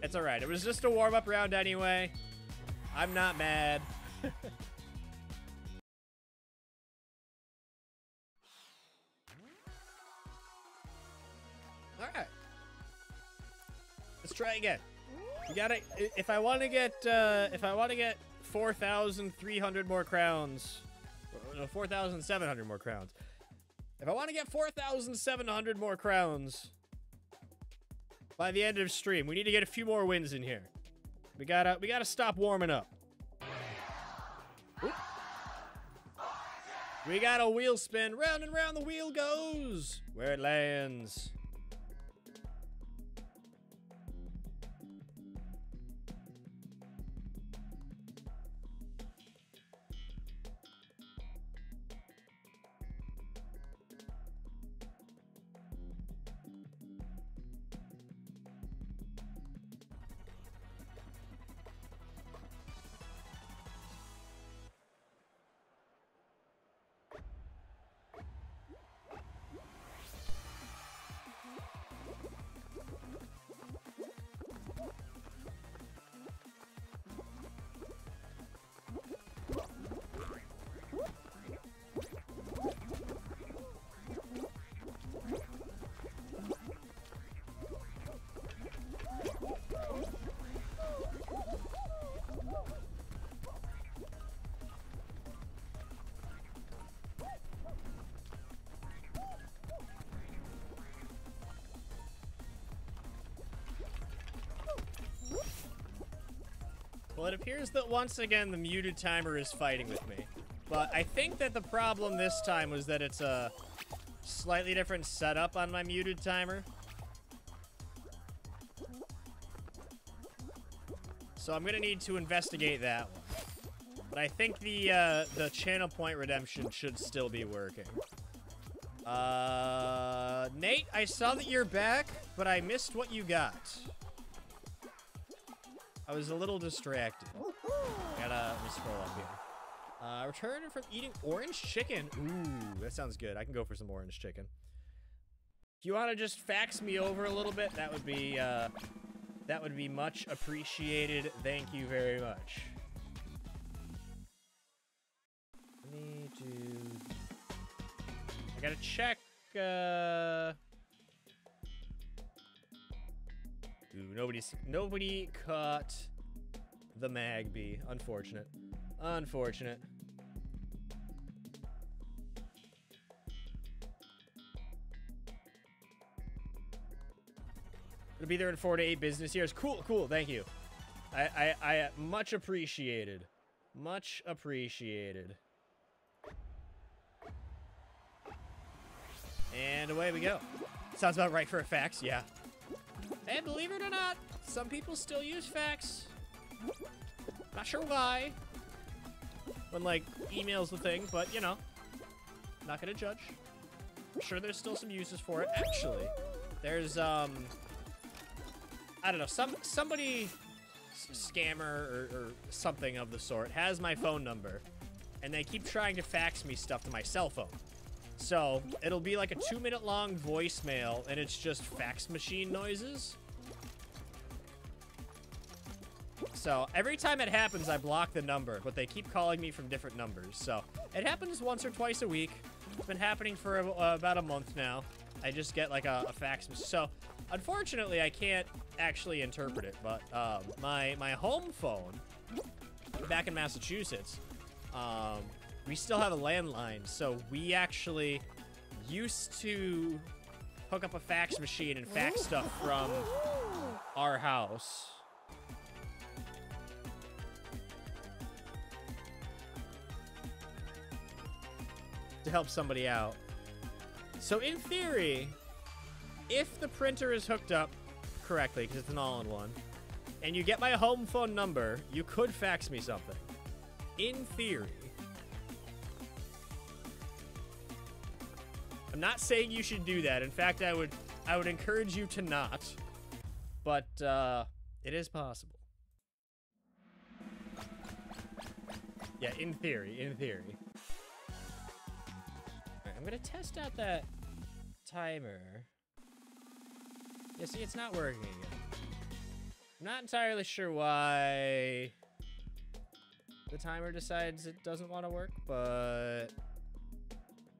It's alright. It was just a warm-up round anyway. I'm not mad. Alright. Let's try again. You gotta, if I want to get 4,300 more crowns, no, 4,700 more crowns. If I want to get 4,700 more crowns by the end of stream, we need to get a few more wins in here. We gotta stop warming up. Oop. We got a wheel spin. Round and round the wheel goes. Where it lands. Well, it appears that once again the muted timer is fighting with me. But I think that the problem this time was that it's a slightly different setup on my muted timer. So I'm gonna need to investigate that one. But I think the channel point redemption should still be working. Nate, I saw that you're back, but I missed what you got. I was a little distracted. Let me scroll up here. Returning from eating orange chicken. Ooh, that sounds good. I can go for some orange chicken. If you want to just fax me over a little bit, that would be much appreciated. Thank you very much. I gotta check, Ooh, nobody caught the Magby. Unfortunate. Unfortunate. It'll be there in 4 to 8 business years. Cool, cool, thank you. I much appreciated. Much appreciated. And away we go. Sounds about right for a fax, yeah. And believe it or not, some people still use fax. Not sure why. When, like, email's the thing, but, you know. Not gonna judge. I'm sure there's still some uses for it. Actually, there's, I don't know, somebody, scammer or something of the sort, has my phone number, and they keep trying to fax me stuff to my cell phone. So, it'll be like a 2-minute long voicemail, and it's just fax machine noises. So, every time it happens, I block the number, but they keep calling me from different numbers. So, it happens once or twice a week. It's been happening for about a month now. I just get like a fax. So, unfortunately, I can't actually interpret it, but my home phone back in Massachusetts, we still have a landline, so we actually used to hook up a fax machine and fax stuff from our house. To help somebody out. So in theory, if the printer is hooked up correctly, because it's an all-in-one, and you get my home phone number, you could fax me something. In theory. I'm not saying you should do that. In fact, I would encourage you to not. But it is possible. Yeah, in theory, in theory. Alright, I'm gonna test out that timer. Yeah, see, it's not working again. I'm not entirely sure why the timer decides it doesn't want to work, but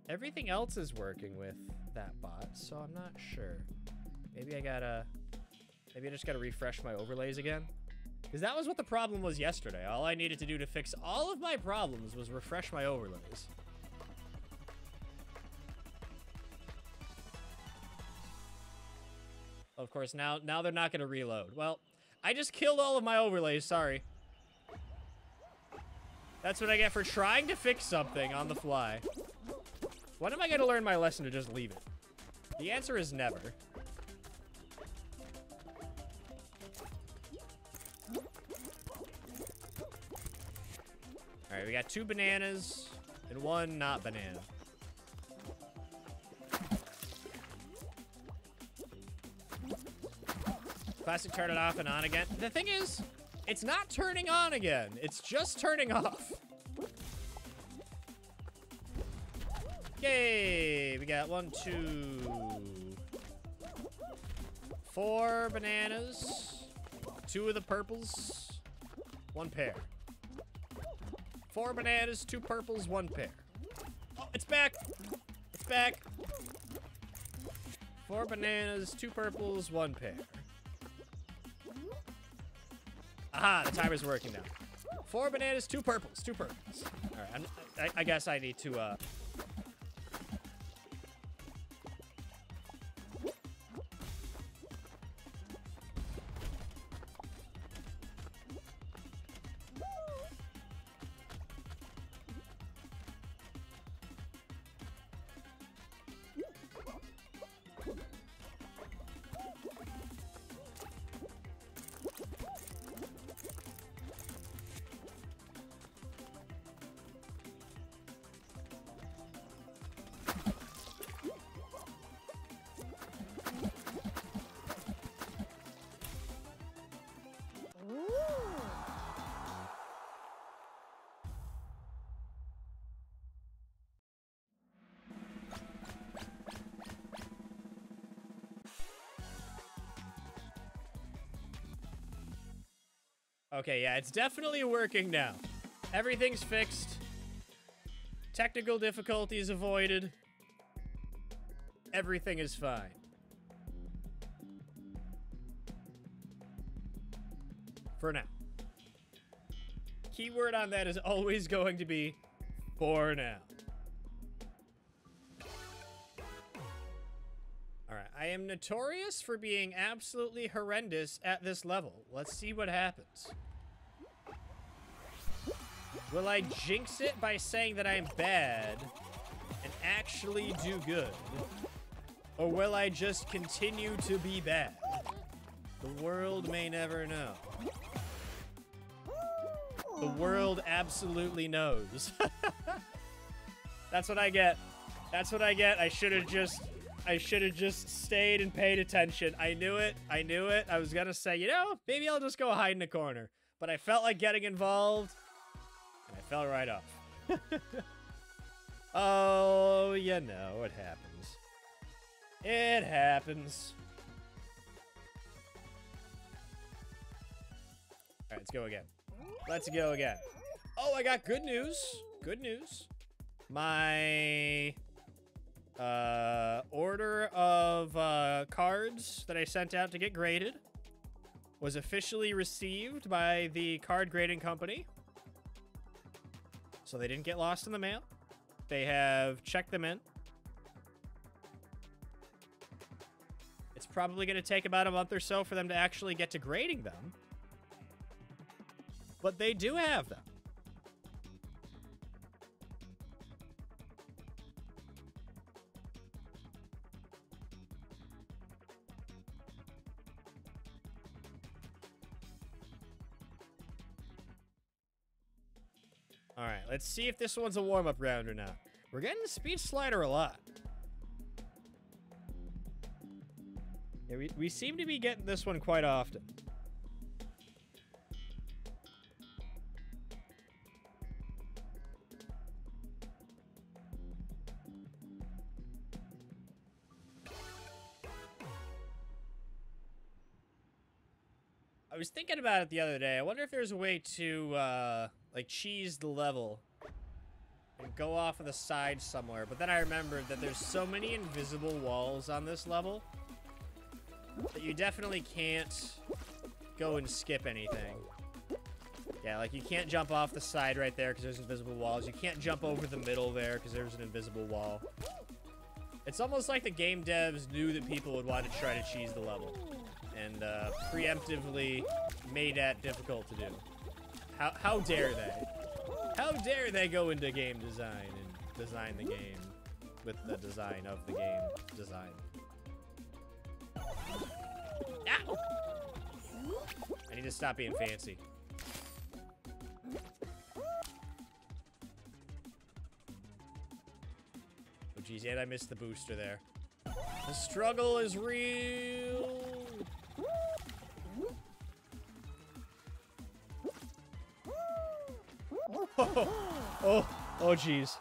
everything else is working with that bot, so I'm not sure. Maybe I just gotta refresh my overlays again. Because that was what the problem was yesterday. All I needed to do to fix all of my problems was refresh my overlays. Of course, now they're not gonna reload. Well, I just killed all of my overlays, sorry. That's what I get for trying to fix something on the fly. When am I gonna learn my lesson to just leave it? The answer is never. Alright, we got 2 bananas and 1 not banana. Classic turn it off and on again. The thing is, it's not turning on again. It's just turning off. Yay! We got 1, 2, 4 bananas. 2 of the purples. 1 pear. 4 bananas, 2 purples, 1 pear. Oh, it's back! It's back! 4 bananas, 2 purples, 1 pear. Aha, the timer's working now. 4 bananas, 2 purples, 2 purples. Alright, I guess I need to, Okay, yeah, it's definitely working now. Everything's fixed. Technical difficulties avoided. Everything is fine. For now. Keyword on that is always going to be for now. Alright, I am notorious for being absolutely horrendous at this level. Let's see what happens. Will I jinx it by saying that I'm bad and actually do good? Or will I just continue to be bad? The world may never know. The world absolutely knows. That's what I get. That's what I get. I should have just stayed and paid attention. I knew it. I knew it. I was gonna say, you know, maybe I'll just go hide in a corner. But I felt like getting involved. And I fell right off. Oh, you know, it happens. It happens. Alright, let's go again. Let's go again. Oh, I got good news. Good news. My order of cards that I sent out to get graded was officially received by the card grading company. So they didn't get lost in the mail. They have checked them in. It's probably going to take about a month or so for them to actually get to grading them. But they do have them. All right, let's see if this one's a warm-up round or not. We're getting the speed slider a lot. Yeah, we seem to be getting this one quite often. I was thinking about it the other day. I wonder if there's a way to, like, cheese the level and go off of the side somewhere. But then I remembered that there's so many invisible walls on this level that you definitely can't go and skip anything. Yeah, like, you can't jump off the side right there because there's invisible walls. You can't jump over the middle there because there's an invisible wall. It's almost like the game devs knew that people would want to try to cheese the level. And preemptively made that difficult to do. How dare they? How dare they go into game design and design the game with the design of the game design? Ow! I need to stop being fancy. Oh geez, and I missed the booster there. The struggle is real. Oh, geez.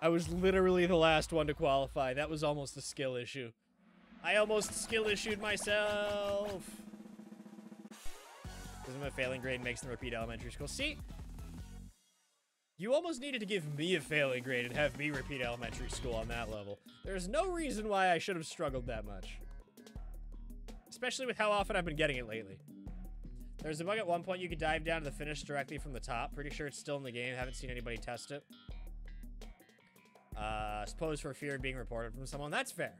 I was literally the last one to qualify. That was almost a skill issue. I almost skill issued myself. Because my failing grade makes them repeat elementary school. See? You almost needed to give me a failing grade and have me repeat elementary school on that level. There's no reason why I should have struggled that much. Especially with how often I've been getting it lately. There's a bug at one point you could dive down to the finish directly from the top. Pretty sure it's still in the game. Haven't seen anybody test it. Suppose for fear of being reported from someone. That's fair.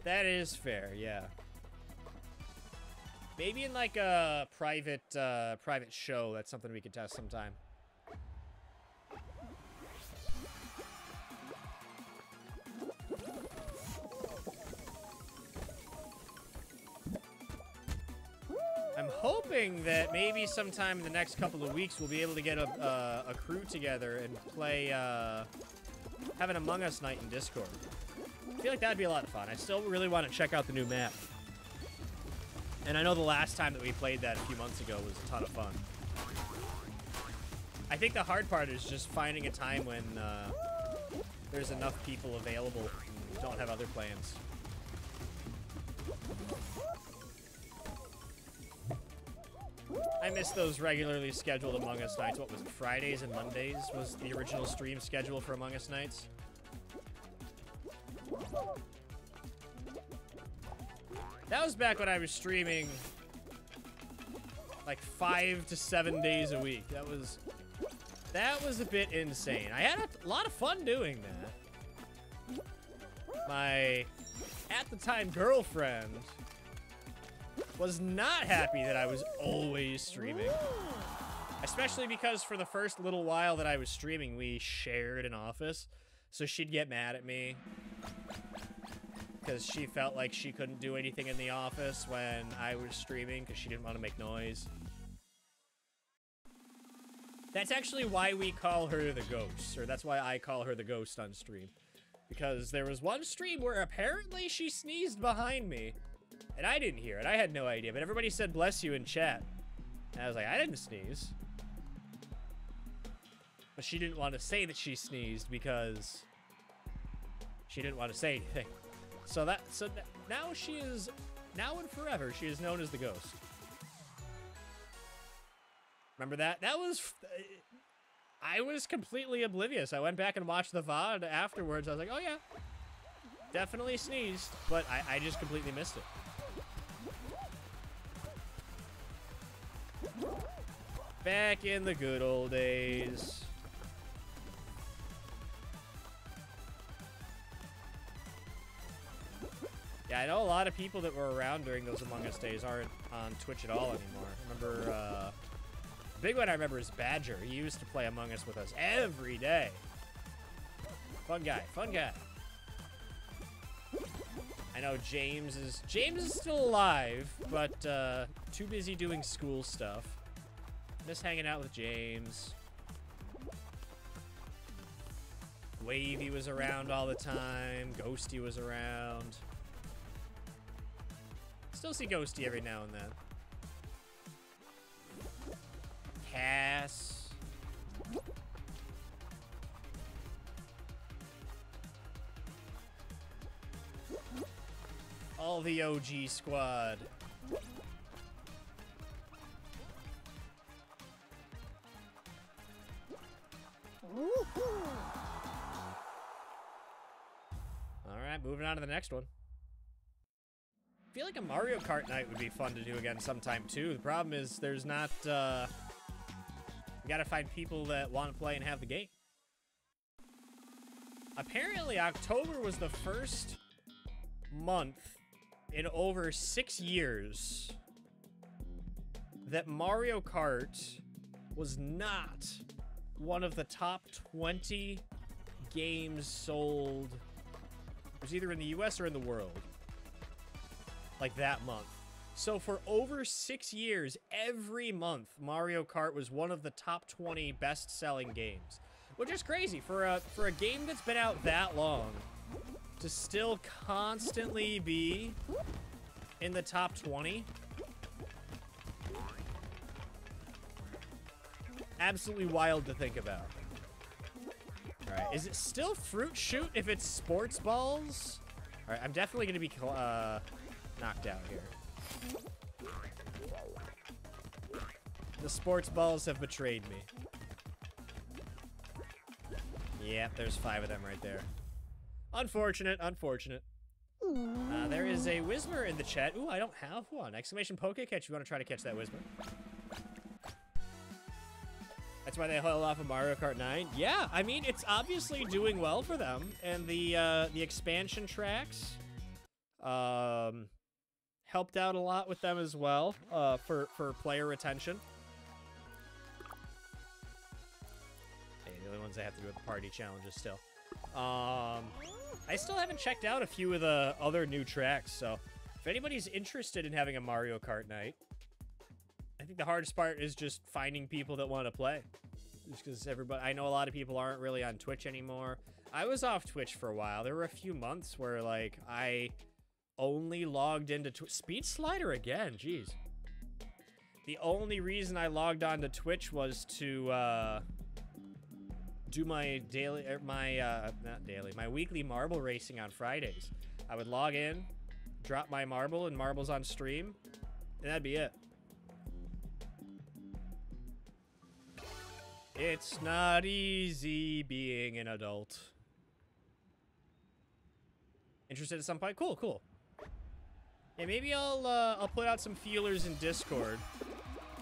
That is fair, yeah. Maybe in like a private show, that's something we could test sometime. I'm hoping that maybe sometime in the next couple of weeks we'll be able to get a crew together and play, have an Among Us night in Discord. I feel like that'd be a lot of fun. I still really want to check out the new map. And I know the last time that we played that a few months ago was a ton of fun. I think the hard part is just finding a time when there's enough people available and don't have other plans. I miss those regularly scheduled Among Us nights. What was it? Fridays and Mondays was the original stream schedule for Among Us nights. That was back when I was streaming like 5 to 7 days a week. That was a bit insane. I had a lot of fun doing that. My, at the time, girlfriend was not happy that I was always streaming. Especially because for the first little while that I was streaming, we shared an office. So she'd get mad at me because she felt like she couldn't do anything in the office when I was streaming because she didn't want to make noise. That's actually why we call her the ghost, or that's why I call her the ghost on stream. Because there was one stream where apparently she sneezed behind me, and I didn't hear it. I had no idea, but everybody said bless you in chat. And I was like, I didn't sneeze. But she didn't want to say that she sneezed because she didn't want to say anything. So now she is, now and forever, she is known as the ghost. Remember that? That was, I was completely oblivious. I went back and watched the VOD afterwards. I was like, oh yeah, definitely sneezed, but I just completely missed it. Back in the good old days. Yeah, I know a lot of people that were around during those Among Us days aren't on Twitch at all anymore. I remember, big one I remember is Badger. He used to play Among Us with us every day. Fun guy, fun guy. I know James is still alive, but too busy doing school stuff. Miss hanging out with James. Wavy was around all the time. Ghosty was around. Still see Ghosty every now and then. Cass. All the OG squad. Alright, moving on to the next one. I feel like a Mario Kart night would be fun to do again sometime too. The problem is there's not, we gotta find people that want to play and have the game. Apparently October was the first month in over 6 years that Mario Kart was not one of the top 20 games sold. It was either in the US or in the world. Like that month. So for over 6 years, every month, Mario Kart was one of the top 20 best-selling games. Which is crazy for a game that's been out that long to still constantly be in the top 20. Absolutely wild to think about. Alright, is it still Fruit Shoot if it's sports balls? Alright, I'm definitely going to be knocked out here. The sports balls have betrayed me. Yep, there's 5 of them right there. Unfortunate, unfortunate. There is a Whismer in the chat. Ooh, I don't have one. Exclamation Pokecatch. You want to try to catch that Whismer? That's why they held off of Mario Kart 9. Yeah, I mean, it's obviously doing well for them. And the expansion tracks helped out a lot with them as well for player retention. Hey, the only ones I have to do with the party challenges still. I still haven't checked out a few of the other new tracks, so if anybody's interested in having a Mario Kart night, I think the hardest part is just finding people that want to play. Just because everybody, I know a lot of people aren't really on Twitch anymore. I was off Twitch for a while. There were a few months where, like, I only logged into Speed Slider again, jeez. The only reason I logged on to Twitch was to, do my daily, my weekly marble racing on Fridays. I would log in, drop my marble and marbles on stream, and that'd be it. It's not easy being an adult. Interested at some point? Cool, cool. Yeah, maybe I'll put out some feelers in Discord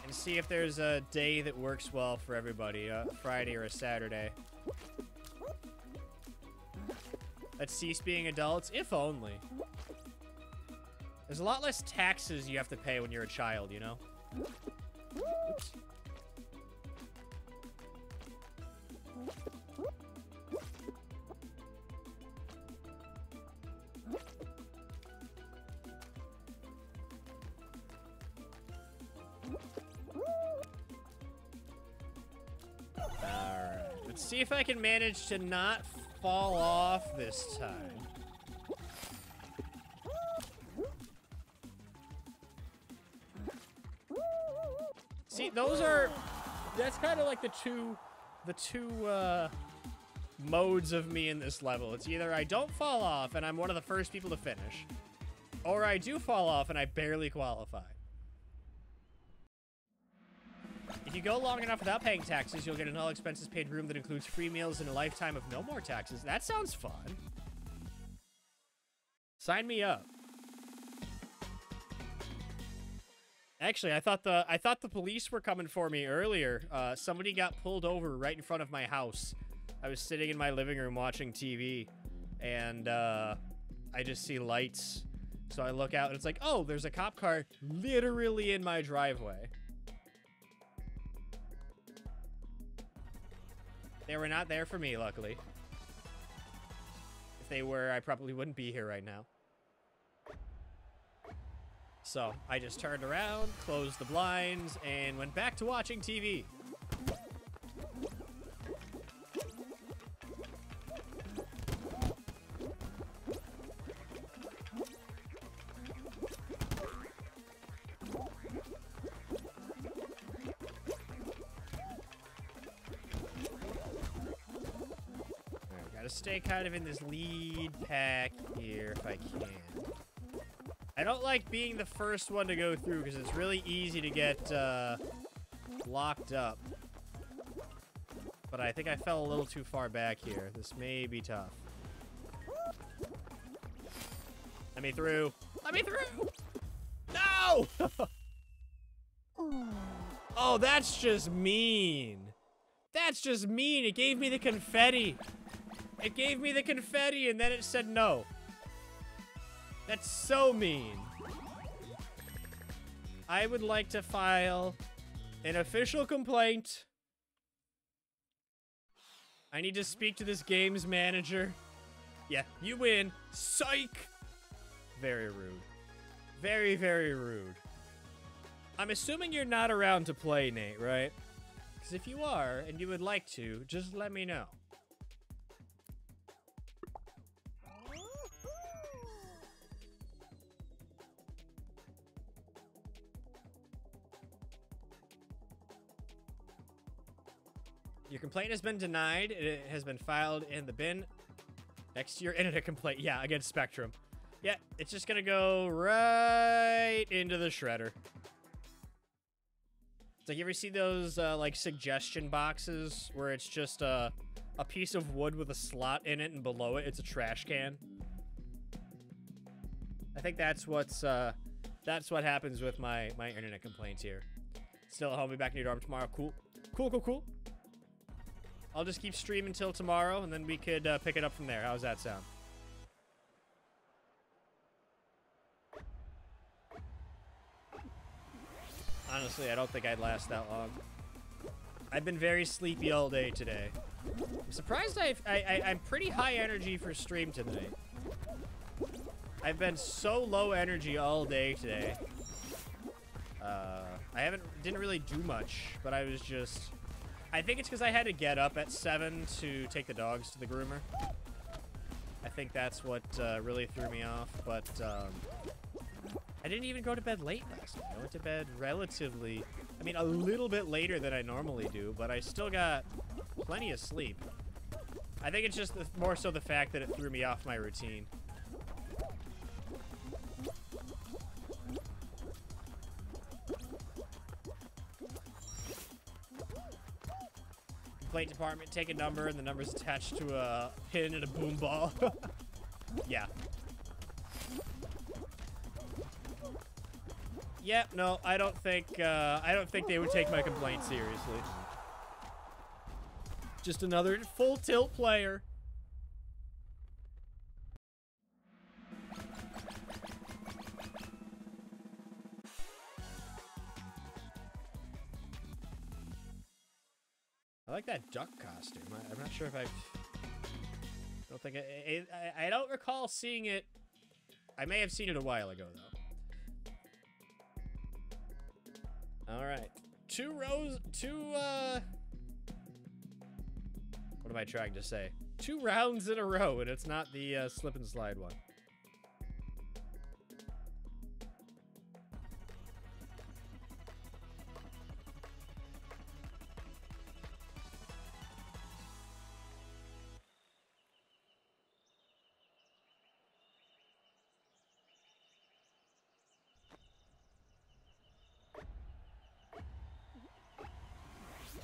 and see if there's a day that works well for everybody, a Friday or a Saturday. Let's cease being adults, if only. There's a lot less taxes you have to pay when you're a child, you know? Oops. Alright, let's see if I can manage to not fall off this time. See, that's kind of like the two modes of me in this level. It's either I don't fall off and I'm one of the first people to finish, or I do fall off and I barely qualify. If you go long enough without paying taxes, you'll get an all-expenses-paid room that includes free meals and a lifetime of no more taxes. That sounds fun. Sign me up. Actually, I thought the police were coming for me earlier. Somebody got pulled over right in front of my house. I was sitting in my living room watching TV, and I just see lights. So I look out, and it's like, oh, there's a cop car literally in my driveway. They were not there for me, luckily. If they were, I probably wouldn't be here right now. So, I just turned around, closed the blinds, and went back to watching TV. Stay kind of in this lead pack here if I can. I don't like being the first one to go through because it's really easy to get locked up. But I think I fell a little too far back here. This may be tough. Let me through. Let me through! No! Oh, that's just mean. That's just mean. It gave me the confetti. It gave me the confetti and then it said no. That's so mean. I would like to file an official complaint. I need to speak to this game's manager. Yeah, you win. Psych! Very rude. Very, very rude. I'm assuming you're not around to play, Nate, right? Because if you are, and you would like to, just let me know. Your complaint has been denied. It has been filed in the bin next to your internet complaint. Yeah, against Spectrum. Yeah, it's just gonna go right into the shredder. It's like, you ever see those, like, suggestion boxes where it's just a piece of wood with a slot in it and below it, it's a trash can? I think that's what happens with my internet complaints here. Still at home, be back in your dorm tomorrow. Cool. Cool, cool, cool. I'll just keep streaming till tomorrow, and then we could pick it up from there. How's that sound? Honestly, I don't think I'd last that long. I've been very sleepy all day today. I'm surprised I'm pretty high energy for stream tonight. I've been so low energy all day today. I didn't really do much, but I was just... I think it's because I had to get up at 7 to take the dogs to the groomer. I think that's what really threw me off, but I didn't even go to bed late last night. I went to bed relatively, I mean, a little bit later than I normally do, but I still got plenty of sleep. I think it's just more so the fact that it threw me off my routine. complaint department, take a number, and the number's attached to a pin and a boom ball. Yeah. Yeah, no, I don't think they would take my complaint seriously. Just another full tilt player. I like that duck costume. I'm not sure if I don't think I don't recall seeing it. I may have seen it a while ago though. All right, what am I trying to say? 2 rounds in a row, and it's not the slip and slide one.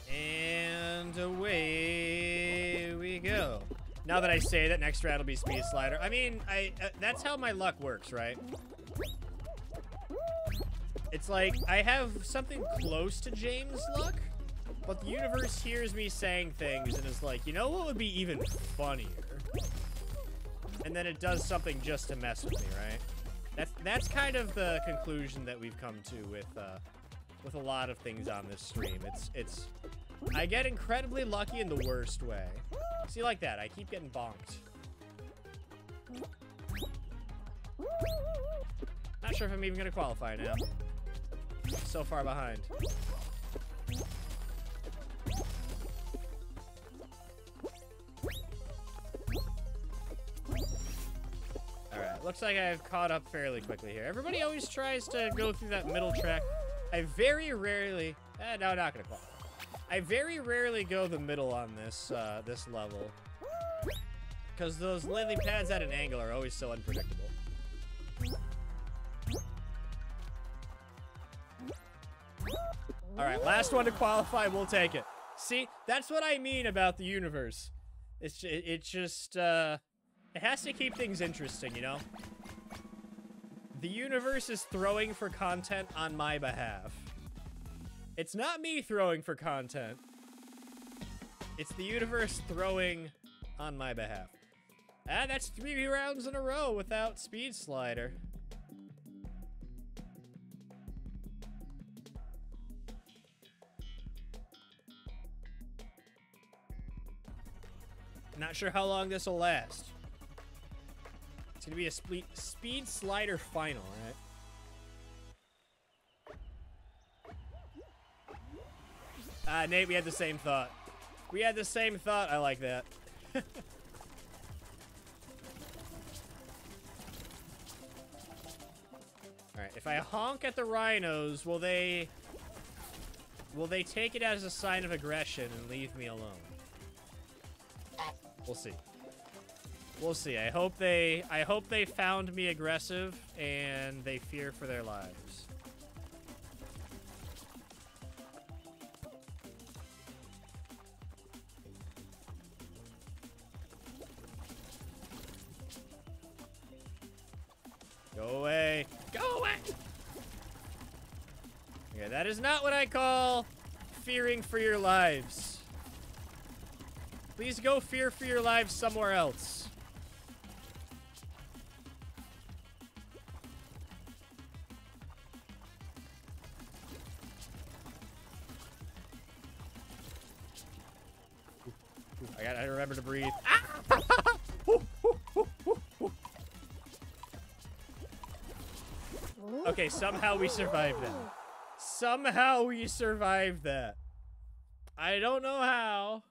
And away we go. Now that I say that, next round will be speed slider. I mean, that's how my luck works, right? It's like, I have something close to James' luck, but the universe hears me saying things and is like, you know what would be even funnier? And then it does something just to mess with me, right? That's kind of the conclusion that we've come to with a lot of things on this stream. It's I get incredibly lucky in the worst way. See, like that, I keep getting bonked. Not sure if I'm even gonna qualify now. So far behind. Alright, looks like I've caught up fairly quickly here. Everybody always tries to go through that middle track. I very rarely... no, not gonna qualify. I very rarely go the middle on this this level. Because those lily pads at an angle are always so unpredictable. Alright, last one to qualify, we'll take it. See, that's what I mean about the universe. It just, it has to keep things interesting, you know? The universe is throwing for content on my behalf. It's not me throwing for content. It's the universe throwing on my behalf. Ah, that's 3 rounds in a row without speed slider. Not sure how long this will last. It's gonna be a speed slider final, right? Nate, we had the same thought. We had the same thought. I like that. Alright, if I honk at the rhinos, will they take it as a sign of aggression and leave me alone? We'll see. We'll see. I hope they found me aggressive and they fear for their lives. Go away. Go away! Yeah, that is not what I call fearing for your lives. Please go fear for your lives somewhere else. I gotta remember to breathe. Ah! Okay, somehow we survived that. Somehow we survived that. I don't know how.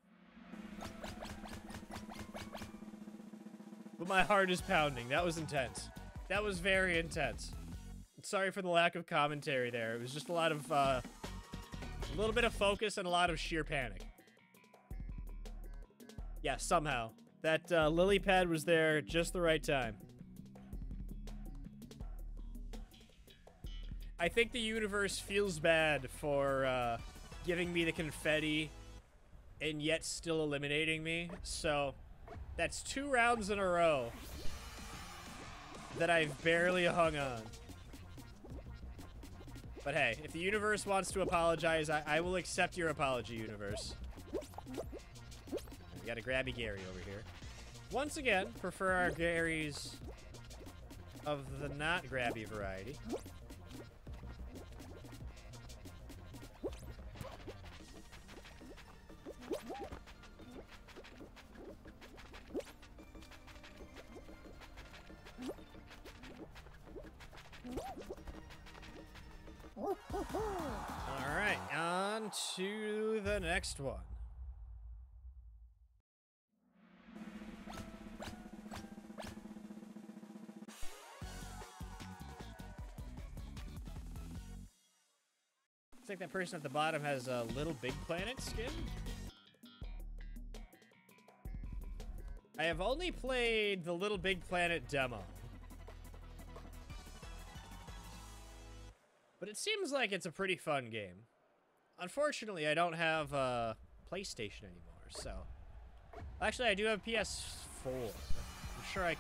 But my heart is pounding. That was intense. That was very intense. Sorry for the lack of commentary there. It was just a lot of, a little bit of focus and a lot of sheer panic. Yeah, somehow. That lily pad was there at just the right time. I think the universe feels bad for giving me the confetti and yet still eliminating me. So that's 2 rounds in a row that I've barely hung on. But hey, if the universe wants to apologize, I will accept your apology, universe. We got a grabby Gary over here. Once again, prefer our Garys of the not grabby variety. Alright, on to the next one. Looks like that person at the bottom has a Little Big Planet skin. I have only played the Little Big Planet demo. But it seems like it's a pretty fun game. Unfortunately, I don't have a PlayStation anymore, so... Actually, I do have PS4. I'm sure I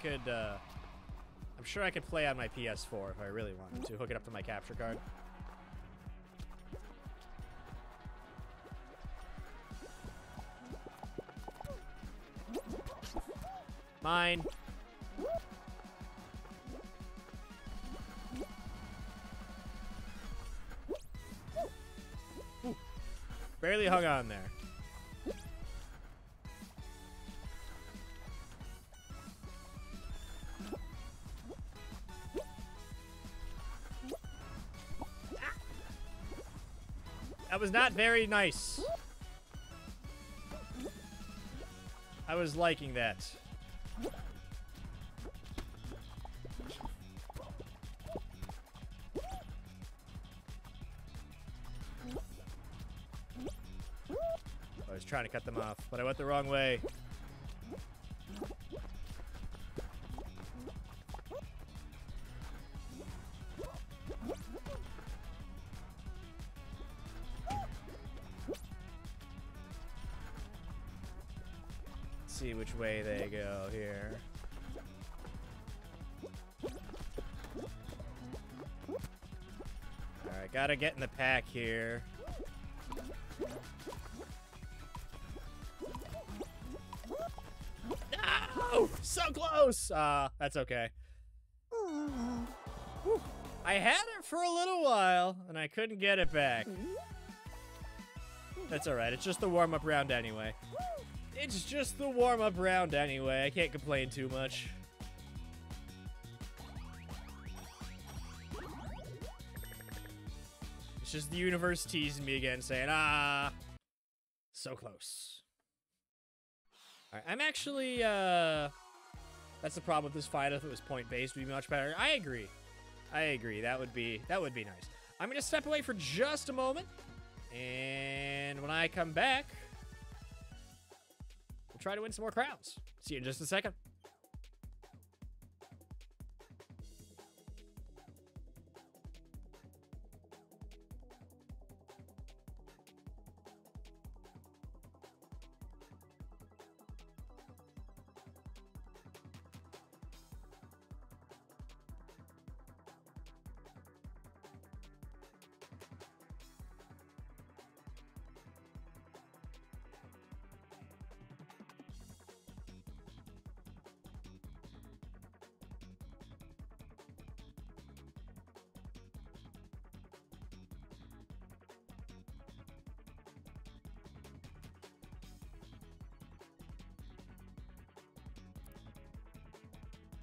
could play on my PS4 if I really wanted to. Hook it up to my capture card. Mine. Ooh. Barely hung on there. That was not very nice. I was liking that. I was trying to cut them off, but I went the wrong way. Let's see which way they go here. Alright, gotta get in the pack here. No! So close! That's okay. Whew. I had it for a little while, and I couldn't get it back. That's alright, it's just the warm-up round anyway. It's just the warm-up round anyway, I can't complain too much. It's just the universe teasing me again, saying, ah, so close. Alright, I'm actually, that's the problem with this fight. If it was point-based, it would be much better. I agree. I agree. That would be nice. I'm gonna step away for just a moment, and when I come back, we'll try to win some more crowns. See you in just a second.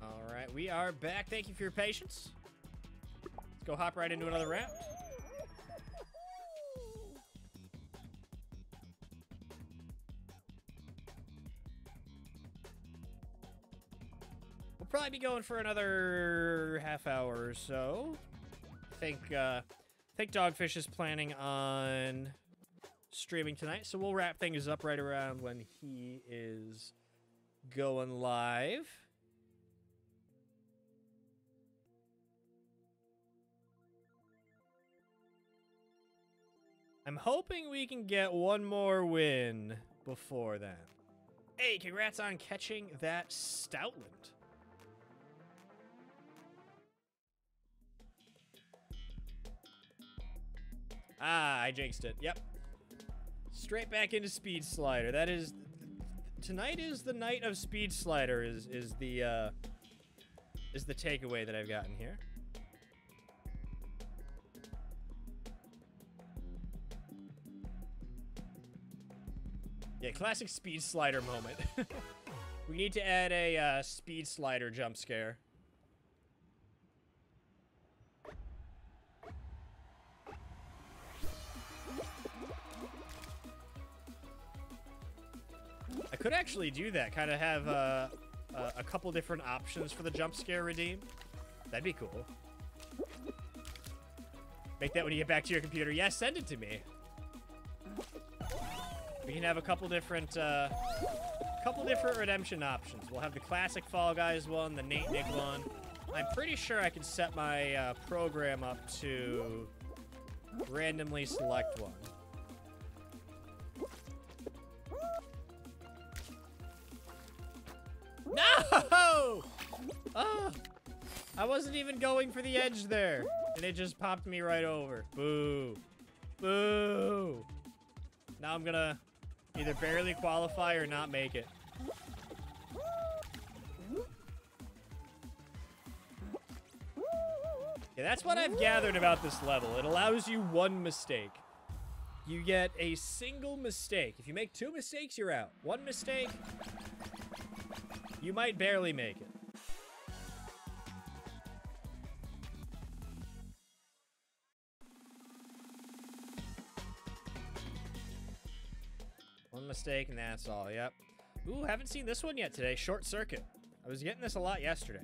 All right, we are back. Thank you for your patience. Let's go hop right into another round. We'll probably be going for another half hour or so. I think Dogfish is planning on streaming tonight, so we'll wrap things up right around when he is going live. I'm hoping we can get one more win before then. Hey, congrats on catching that Stoutland. Ah, I jinxed it. Yep. Straight back into Speed Slider. That is... Tonight is the night of Speed Slider is the takeaway that I've gotten here. Yeah, classic Speed Slider moment. We need to add a Speed Slider jump scare. I could actually do that, kind of have a couple different options for the jump scare redeem. That'd be cool. Make that when you get back to your computer. Yeah, send it to me. We can have a couple different redemption options. We'll have the classic Fall Guys one, the Nate Nick one. I'm pretty sure I can set my program up to randomly select one. No! Oh, I wasn't even going for the edge there, and it just popped me right over. Boo. Boo. Now I'm gonna either barely qualify or not make it. Yeah, that's what I've gathered about this level. It allows you one mistake. You get a single mistake. If you make 2 mistakes, you're out. 1 mistake, you might barely make it. One mistake and that's all, yep. Ooh, haven't seen this one yet today. Short Circuit. I was getting this a lot yesterday.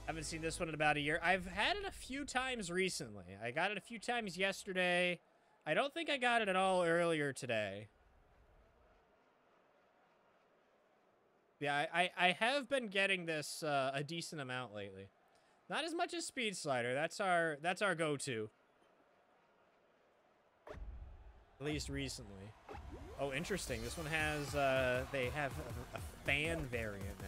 Haven't seen this one in about a year. I've had it a few times recently. I got it a few times yesterday. I don't think I got it at all earlier today. Yeah, I have been getting this a decent amount lately. Not as much as Speed Slider. That's our go-to. At least recently. Oh, interesting. This one has they have a fan variant now.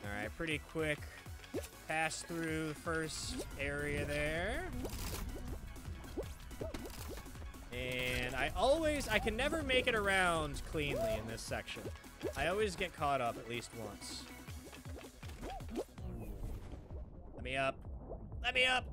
Alright, pretty quick pass through the first area there. And I can never make it around cleanly in this section. I always get caught up at least once. Let me up. Let me up!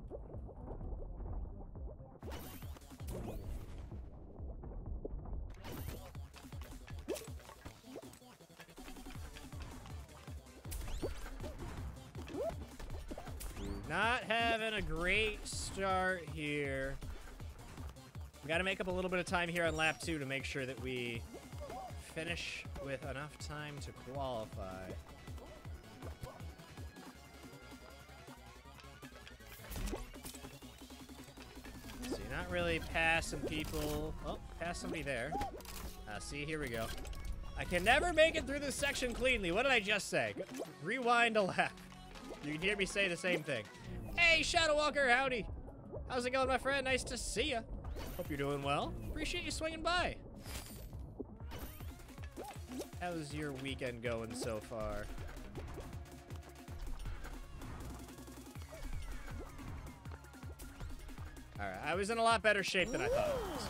Not having a great start here. We gotta make up a little bit of time here on lap 2 to make sure that we finish with enough time to qualify. So you're not really passing people. Oh, pass somebody there. See, here we go. I can never make it through this section cleanly. What did I just say? Rewind a lap. You can hear me say the same thing. Hey, Shadow Walker, howdy. How's it going, my friend? Nice to see ya. Hope you're doing well. Appreciate you swinging by. How's your weekend going so far? Alright, I was in a lot better shape than I thought I was.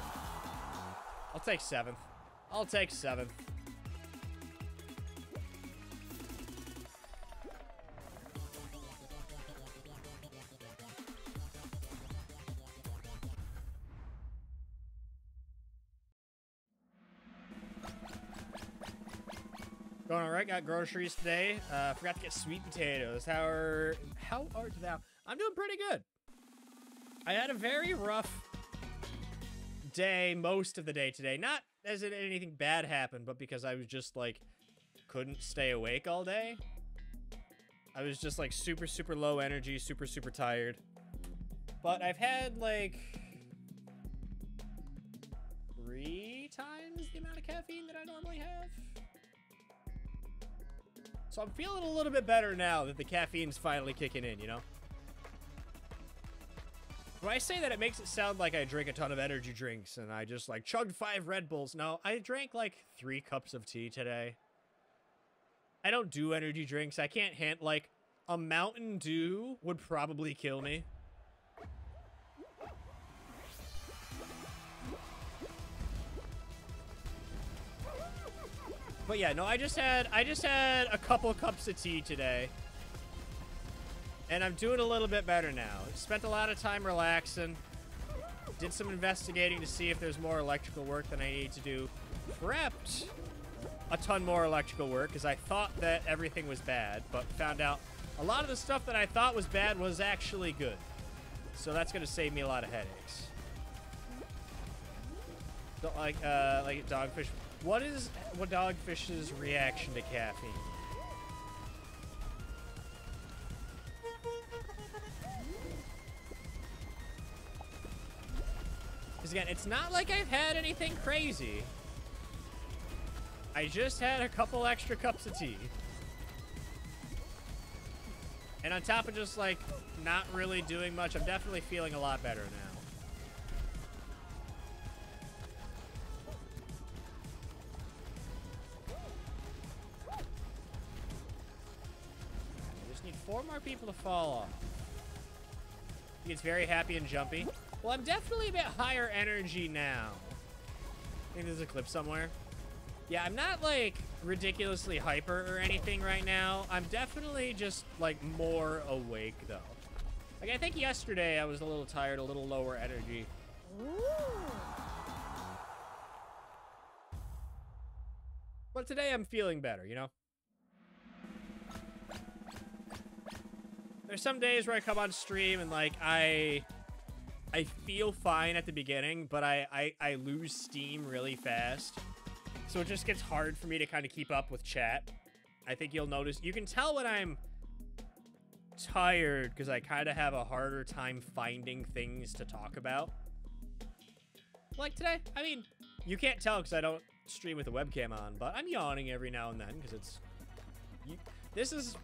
I'll take 7th. I'll take 7th. Going all right, got groceries today. Forgot to get sweet potatoes. How art thou? I'm doing pretty good. I had a very rough day most of the day today. Not as in anything bad happened, but because I was just like, couldn't stay awake all day. I was just like super, super low energy, super, super tired. But I've had like 3 times the amount of caffeine that I normally have. So I'm feeling a little bit better now that the caffeine's finally kicking in, you know? When I say that, it makes it sound like I drink a ton of energy drinks and I just like chugged 5 Red Bulls. No, I drank like 3 cups of tea today. I don't do energy drinks. I can't like a Mountain Dew would probably kill me. But yeah, no, I just had a couple cups of tea today. And I'm doing a little bit better now. Spent a lot of time relaxing. Did some investigating to see if there's more electrical work than I need to do. Prepped a ton more electrical work because I thought that everything was bad, but found out a lot of the stuff that I thought was bad was actually good. So that's going to save me a lot of headaches. Don't like dogfish. What dogfish's reaction to caffeine? Because again, it's not like I've had anything crazy. I just had a couple extra cups of tea. And on top of just like not really doing much, I'm definitely feeling a lot better now. I just need 4 more people to fall off. He gets very happy and jumpy. Well, I'm definitely a bit higher energy now. I think there's a clip somewhere. Yeah, I'm not, like, ridiculously hyper or anything right now. I'm definitely just, like, more awake, though. Like, I think yesterday I was a little tired, a little lower energy. But today I'm feeling better, you know? There's some days where I come on stream and, like, I feel fine at the beginning, but I lose steam really fast. So it just gets hard for me to kind of keep up with chat. I think you'll notice. You can tell when I'm tired because I kind of have a harder time finding things to talk about. Like today. I mean, you can't tell because I don't stream with the webcam on, but I'm yawning every now and then because it's... This is...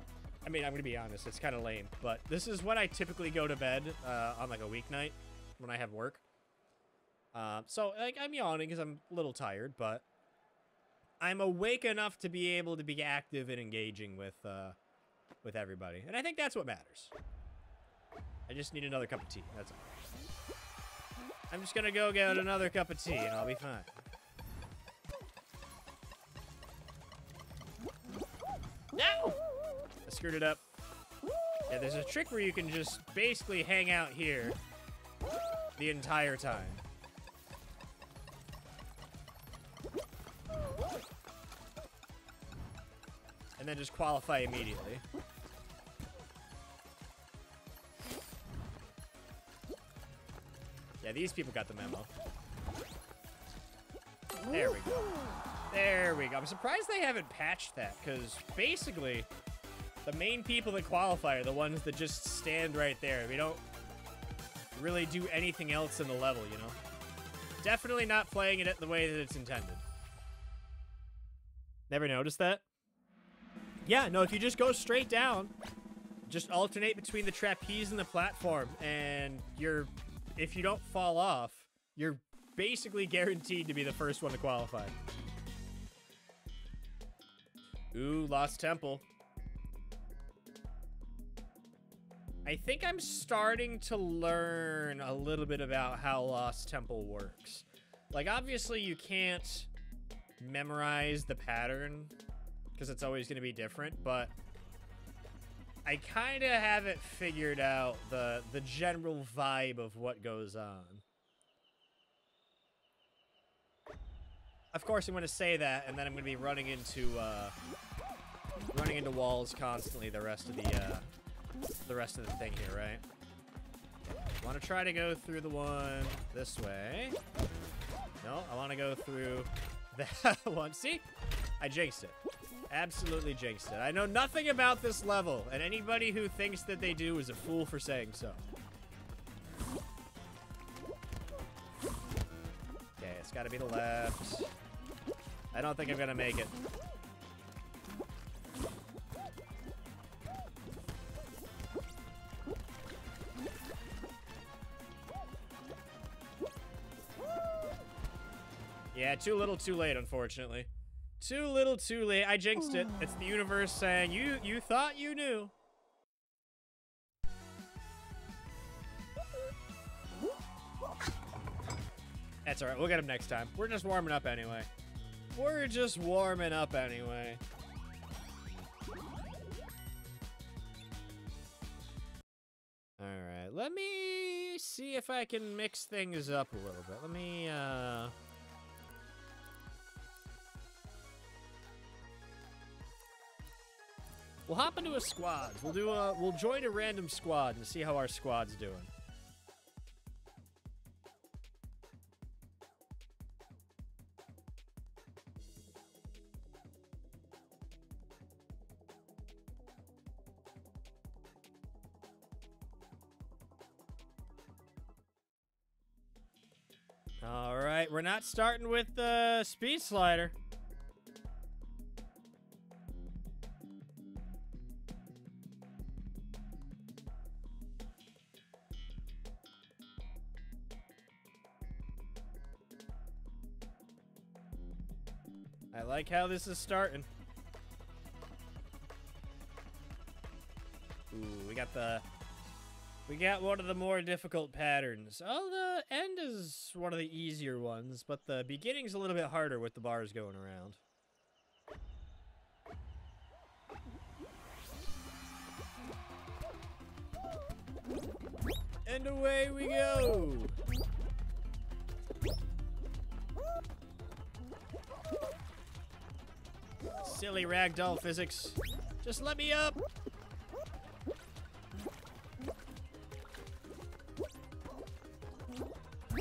I mean, I'm going to be honest. It's kind of lame, but this is when I typically go to bed on like a weeknight when I have work. So, like, I'm yawning because I'm a little tired, but... I'm awake enough to be able to be active and engaging with everybody. And I think that's what matters. I just need another cup of tea. That's all. I'm just gonna go get another cup of tea and I'll be fine. No! I screwed it up. Yeah, there's a trick where you can just basically hang out here the entire time. And then just qualify immediately. Yeah, these people got the memo. There we go. There we go. I'm surprised they haven't patched that, because basically, the main people that qualify are the ones that just stand right there. We don't really do anything else in the level, you know? Definitely not playing it the way that it's intended. Never noticed that? Yeah, no, if you just go straight down, just alternate between the trapeze and the platform, and if you don't fall off, you're basically guaranteed to be the first one to qualify. Ooh, Lost Temple. I think I'm starting to learn a little bit about how Lost Temple works. Like, obviously you can't memorize the pattern, because it's always going to be different, but I kind of have it figured out, the general vibe of what goes on. Of course, I'm going to say that, and then I'm going to be running into walls constantly the rest of the thing here, right? I want to try to go through the one this way. No, I want to go through that one. See? I jinxed it. Absolutely jinxed it. I know nothing about this level, and anybody who thinks that they do is a fool for saying so. Okay, it's gotta be the left. I don't think I'm gonna make it. Yeah, too little, too late, unfortunately. Too little, too late. I jinxed it. It's the universe saying, you thought you knew. That's alright, we'll get him next time. We're just warming up anyway. We're just warming up anyway. Alright, let me see if I can mix things up a little bit. Let me, we'll hop into a squad. We'll join a random squad and see how our squad's doing. All right, we're not starting with the speed slider. I like how this is starting. Ooh, we got one of the more difficult patterns. Oh, the end is one of the easier ones, but the beginning's a little bit harder with the bars going around. And away we go! Silly ragdoll physics. Just let me up!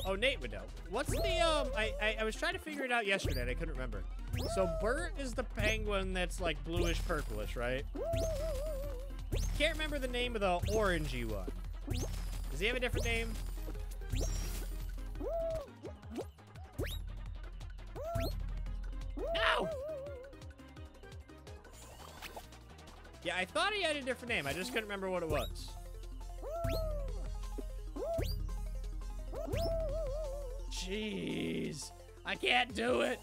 Oh, Nate would know. What's the, I was trying to figure it out yesterday and I couldn't remember. So Bert is the penguin that's like bluish purplish, right? Can't remember the name of the orangey one. Does he have a different name? No! Yeah, I thought he had a different name. I just couldn't remember what it was. Jeez. I can't do it.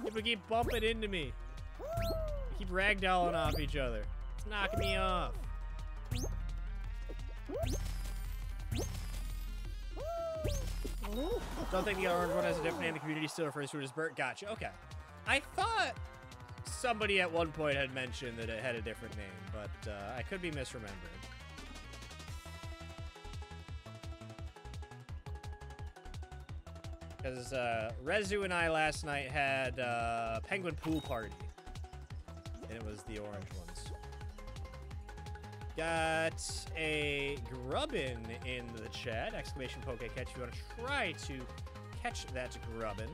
People keep bumping into me. They keep ragdolling off each other. It's knocking me off. Don't think the orange one has a different name. The community still refers to it as Bert. Gotcha. Okay. I thought somebody at one point had mentioned that it had a different name, but I could be misremembering. Because Rezu and I last night had Penguin Pool Party. And it was the orange ones. Got a grubbin in the chat. Exclamation poke catch. If you want to try to catch that grubbin.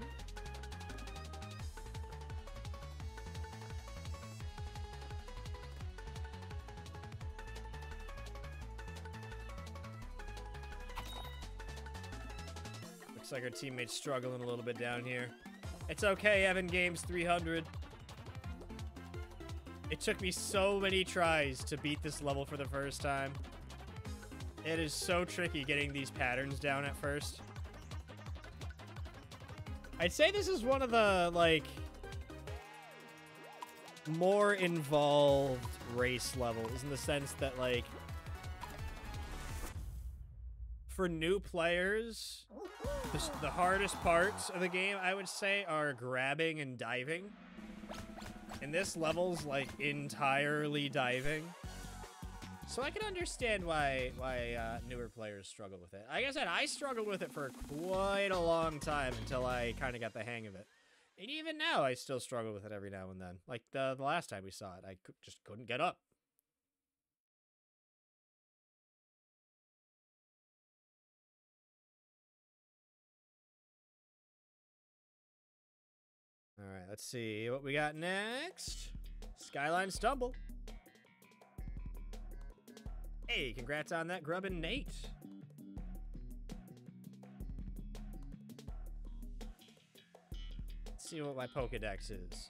Looks like our teammate's struggling a little bit down here. It's okay, Evan Games 300. It took me so many tries to beat this level for the first time. It is so tricky getting these patterns down at first. I'd say this is one of the, like, more involved race levels in the sense that, like, for new players, the hardest parts of the game, I would say, are grabbing and diving. And this level's, like, entirely diving. So I can understand why newer players struggle with it. Like I said, I struggled with it for quite a long time until I kind of got the hang of it. And even now, I still struggle with it every now and then. Like the last time we saw it, I just couldn't get up. All right, let's see what we got next. Skyline Stumble. Hey, congrats on that, Grubbin' Nate. Let's see what my Pokedex is.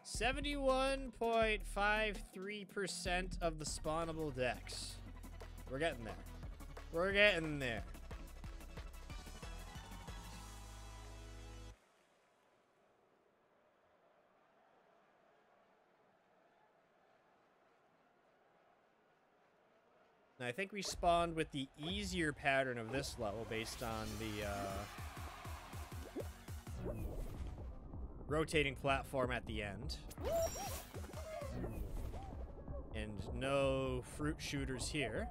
71.53% of the spawnable dex. We're getting there. We're getting there. I think we spawned with the easier pattern of this level based on the rotating platform at the end. And no fruit shooters here.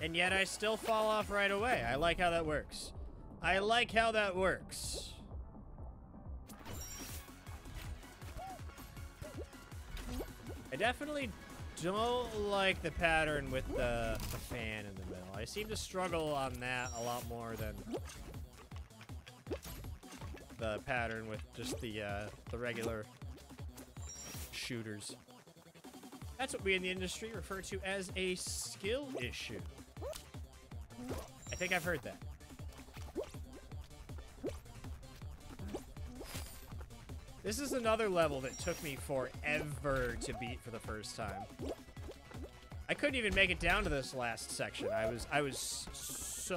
And yet I still fall off right away. I like how that works. I like how that works. I definitely don't like the pattern with the fan in the middle. I seem to struggle on that a lot more than the pattern with just the regular shooters. That's what we in the industry refer to as a skill issue. I think I've heard that. This is another level that took me forever to beat for the first time. I couldn't even make it down to this last section. I had such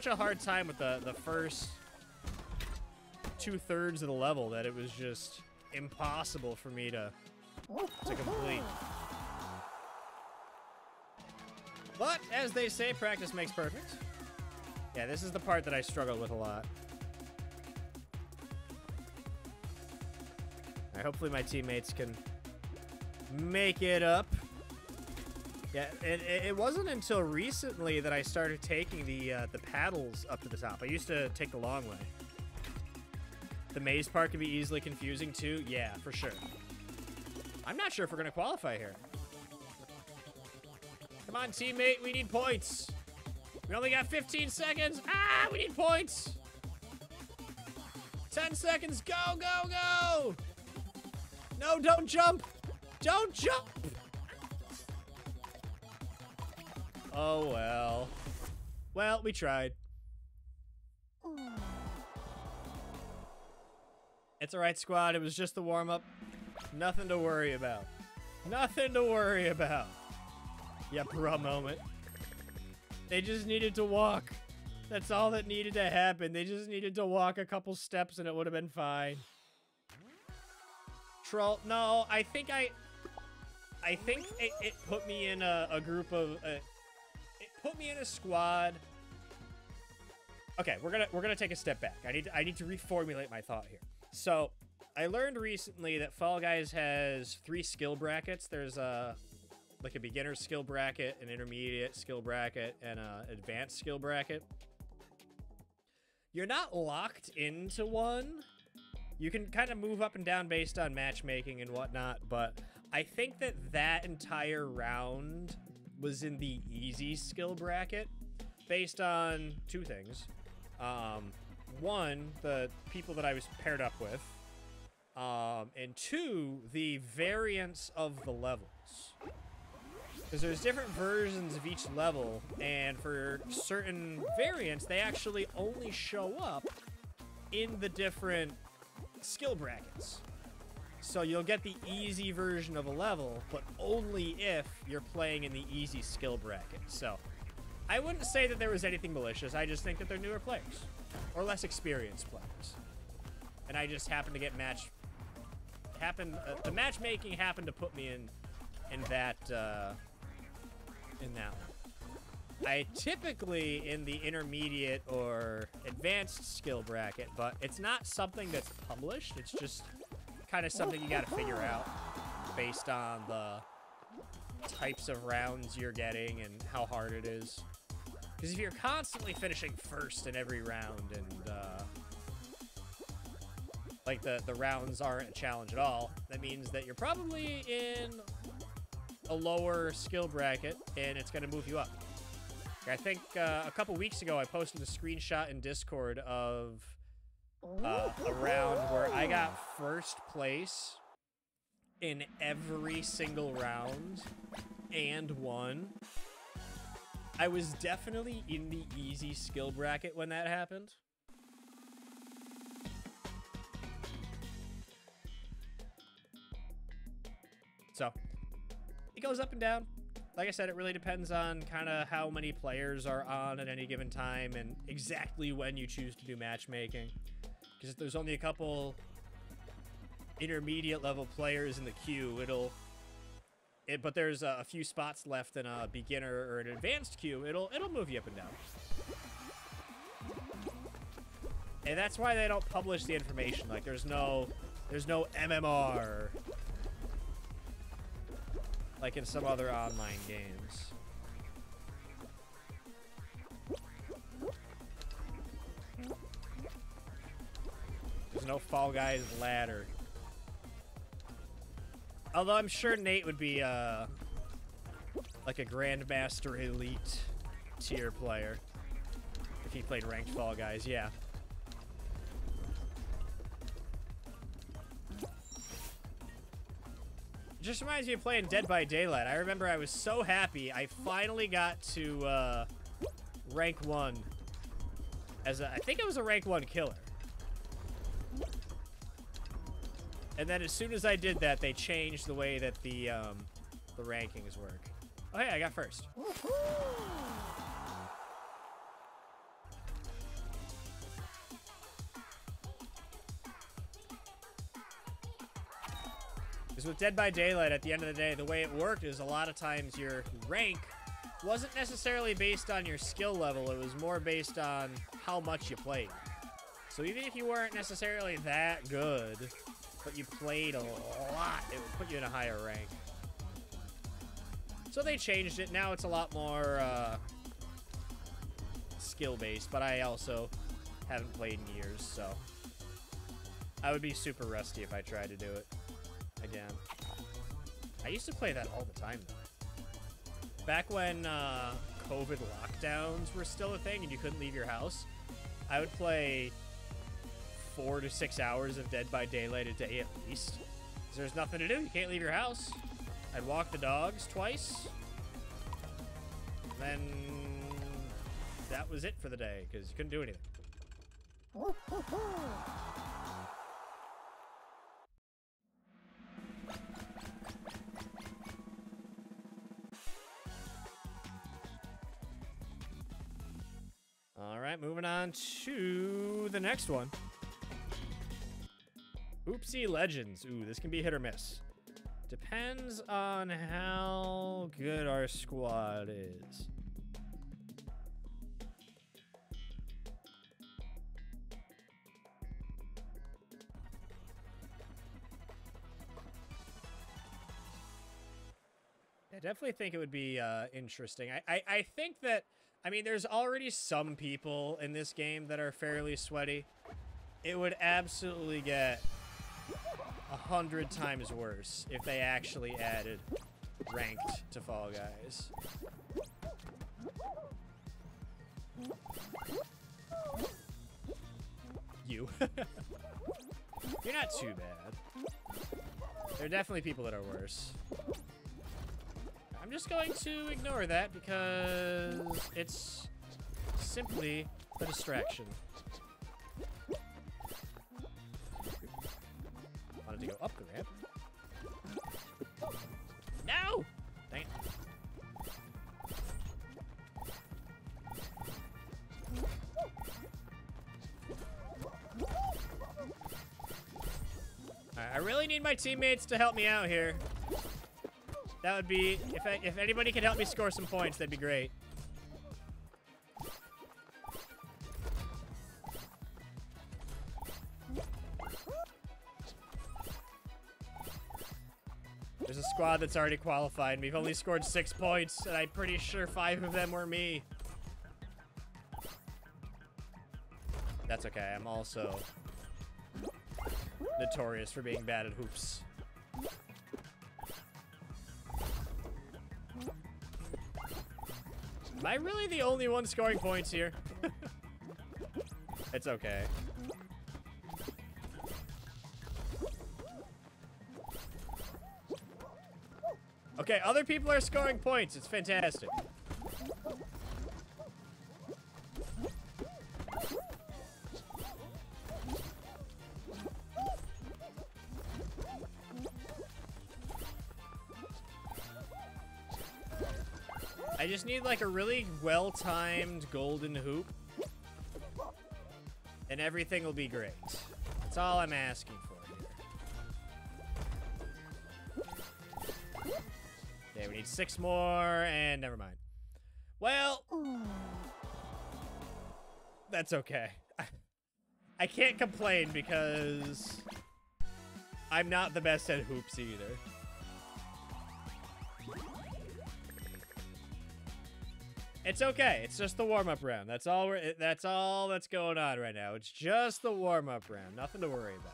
a hard time with the first 2/3 of the level that it was just impossible for me to complete. But as they say, practice makes perfect. Yeah, this is the part that I struggled with a lot. Hopefully my teammates can make it up. Yeah, it wasn't until recently that I started taking the paddles up to the top. I used to take the long way. The maze part can be easily confusing too. Yeah, for sure. I'm not sure if we're gonna qualify here. Come on, teammate, we need points. We only got 15 seconds. Ah, we need points. 10 seconds, go, go, go. No, don't jump! Don't jump! Oh, well. Well, we tried. It's alright, squad. It was just the warm-up. Nothing to worry about. Nothing to worry about. Yeah, bruh moment. They just needed to walk. That's all that needed to happen. They just needed to walk a couple steps and it would have been fine. Troll, no, I think it put me in a group of, it put me in a squad. Okay, we're gonna take a step back. I need to reformulate my thought here. So, I learned recently that Fall Guys has 3 skill brackets. There's like a beginner skill bracket, an intermediate skill bracket, and an advanced skill bracket. You're not locked into one. You can kind of move up and down based on matchmaking and whatnot, but I think that entire round was in the easy skill bracket based on 2 things. One, the people that I was paired up with, and 2, the variance of the levels. Because there's different versions of each level, and for certain variants, they actually only show up in the different skill brackets. So you'll get the easy version of a level, but only if you're playing in the easy skill bracket. So I wouldn't say that there was anything malicious. I just think that they're newer players or less experienced players. And I just happened to get the matchmaking happened to put me in that one. I typically in the intermediate or advanced skill bracket, but it's not something that's published. It's just kind of something you got to figure out based on the types of rounds you're getting and how hard it is. Because if you're constantly finishing first in every round and like the rounds aren't a challenge at all, that means that you're probably in a lower skill bracket and it's going to move you up. I think a couple weeks ago I posted a screenshot in Discord of a round where I got first place in every single round and won. I was definitely in the easy skill bracket when that happened. So, it goes up and down. Like I said, it really depends on kind of how many players are on at any given time and exactly when you choose to do matchmaking. Because if there's only a couple intermediate level players in the queue, but there's a few spots left in a beginner or an advanced queue, it'll move you up and down. And that's why they don't publish the information. Like there's no MMR like in some other online games. There's no Fall Guys ladder. Although I'm sure Nate would be like a Grandmaster Elite tier player if he played ranked Fall Guys, yeah. It just reminds me of playing Dead by Daylight. I remember I was so happy I finally got to rank 1 as I think it was a rank 1 killer. And then as soon as I did that, they changed the way that the rankings work. Oh, hey, I got first. Because with Dead by Daylight, at the end of the day, the way it worked is a lot of times your rank wasn't necessarily based on your skill level. It was more based on how much you played. So even if you weren't necessarily that good, but you played a lot, it would put you in a higher rank. So they changed it. Now it's a lot more skill-based, but I also haven't played in years, so I would be super rusty if I tried to do it again. I used to play that all the time, though. Back when COVID lockdowns were still a thing and you couldn't leave your house, I would play 4 to 6 hours of Dead by Daylight a day at least. 'Cause there's nothing to do. You can't leave your house. I'd walk the dogs twice. Then that was it for the day because you couldn't do anything. All right, moving on to the next one. Oopsie Legends. Ooh, this can be hit or miss. Depends on how good our squad is. I definitely think it would be interesting. I think that, I mean, there's already some people in this game that are fairly sweaty. It would absolutely get 100 times worse if they actually added ranked to Fall Guys. You. You're not too bad. There are definitely people that are worse. I'm just going to ignore that because it's simply a distraction. Wanted to go up the ramp. No! Dang it. Alright, I really need my teammates to help me out here. That would be, if anybody could help me score some points, that'd be great. There's a squad that's already qualified, and we've only scored 6 points, and I'm pretty sure 5 of them were me. That's okay, I'm also notorious for being bad at hoops. Am I really the only one scoring points here? It's okay. Okay, other people are scoring points. It's fantastic. I just need like a really well-timed golden hoop. And everything will be great. That's all I'm asking for here. Okay, we need 6 more, and never mind. Well, that's okay. I can't complain because I'm not the best at hoops either. It's okay. It's just the warm-up round. That's all that's going on right now. It's just the warm-up round. Nothing to worry about.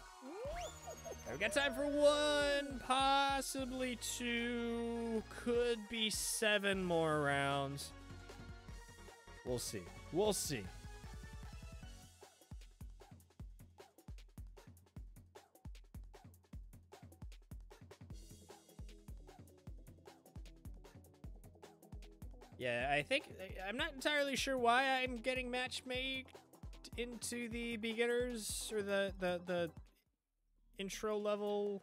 Right, we got time for 1, possibly 2, could be 7 more rounds. We'll see. We'll see. Yeah, I'm not entirely sure why I'm getting match-made into the beginners or the intro level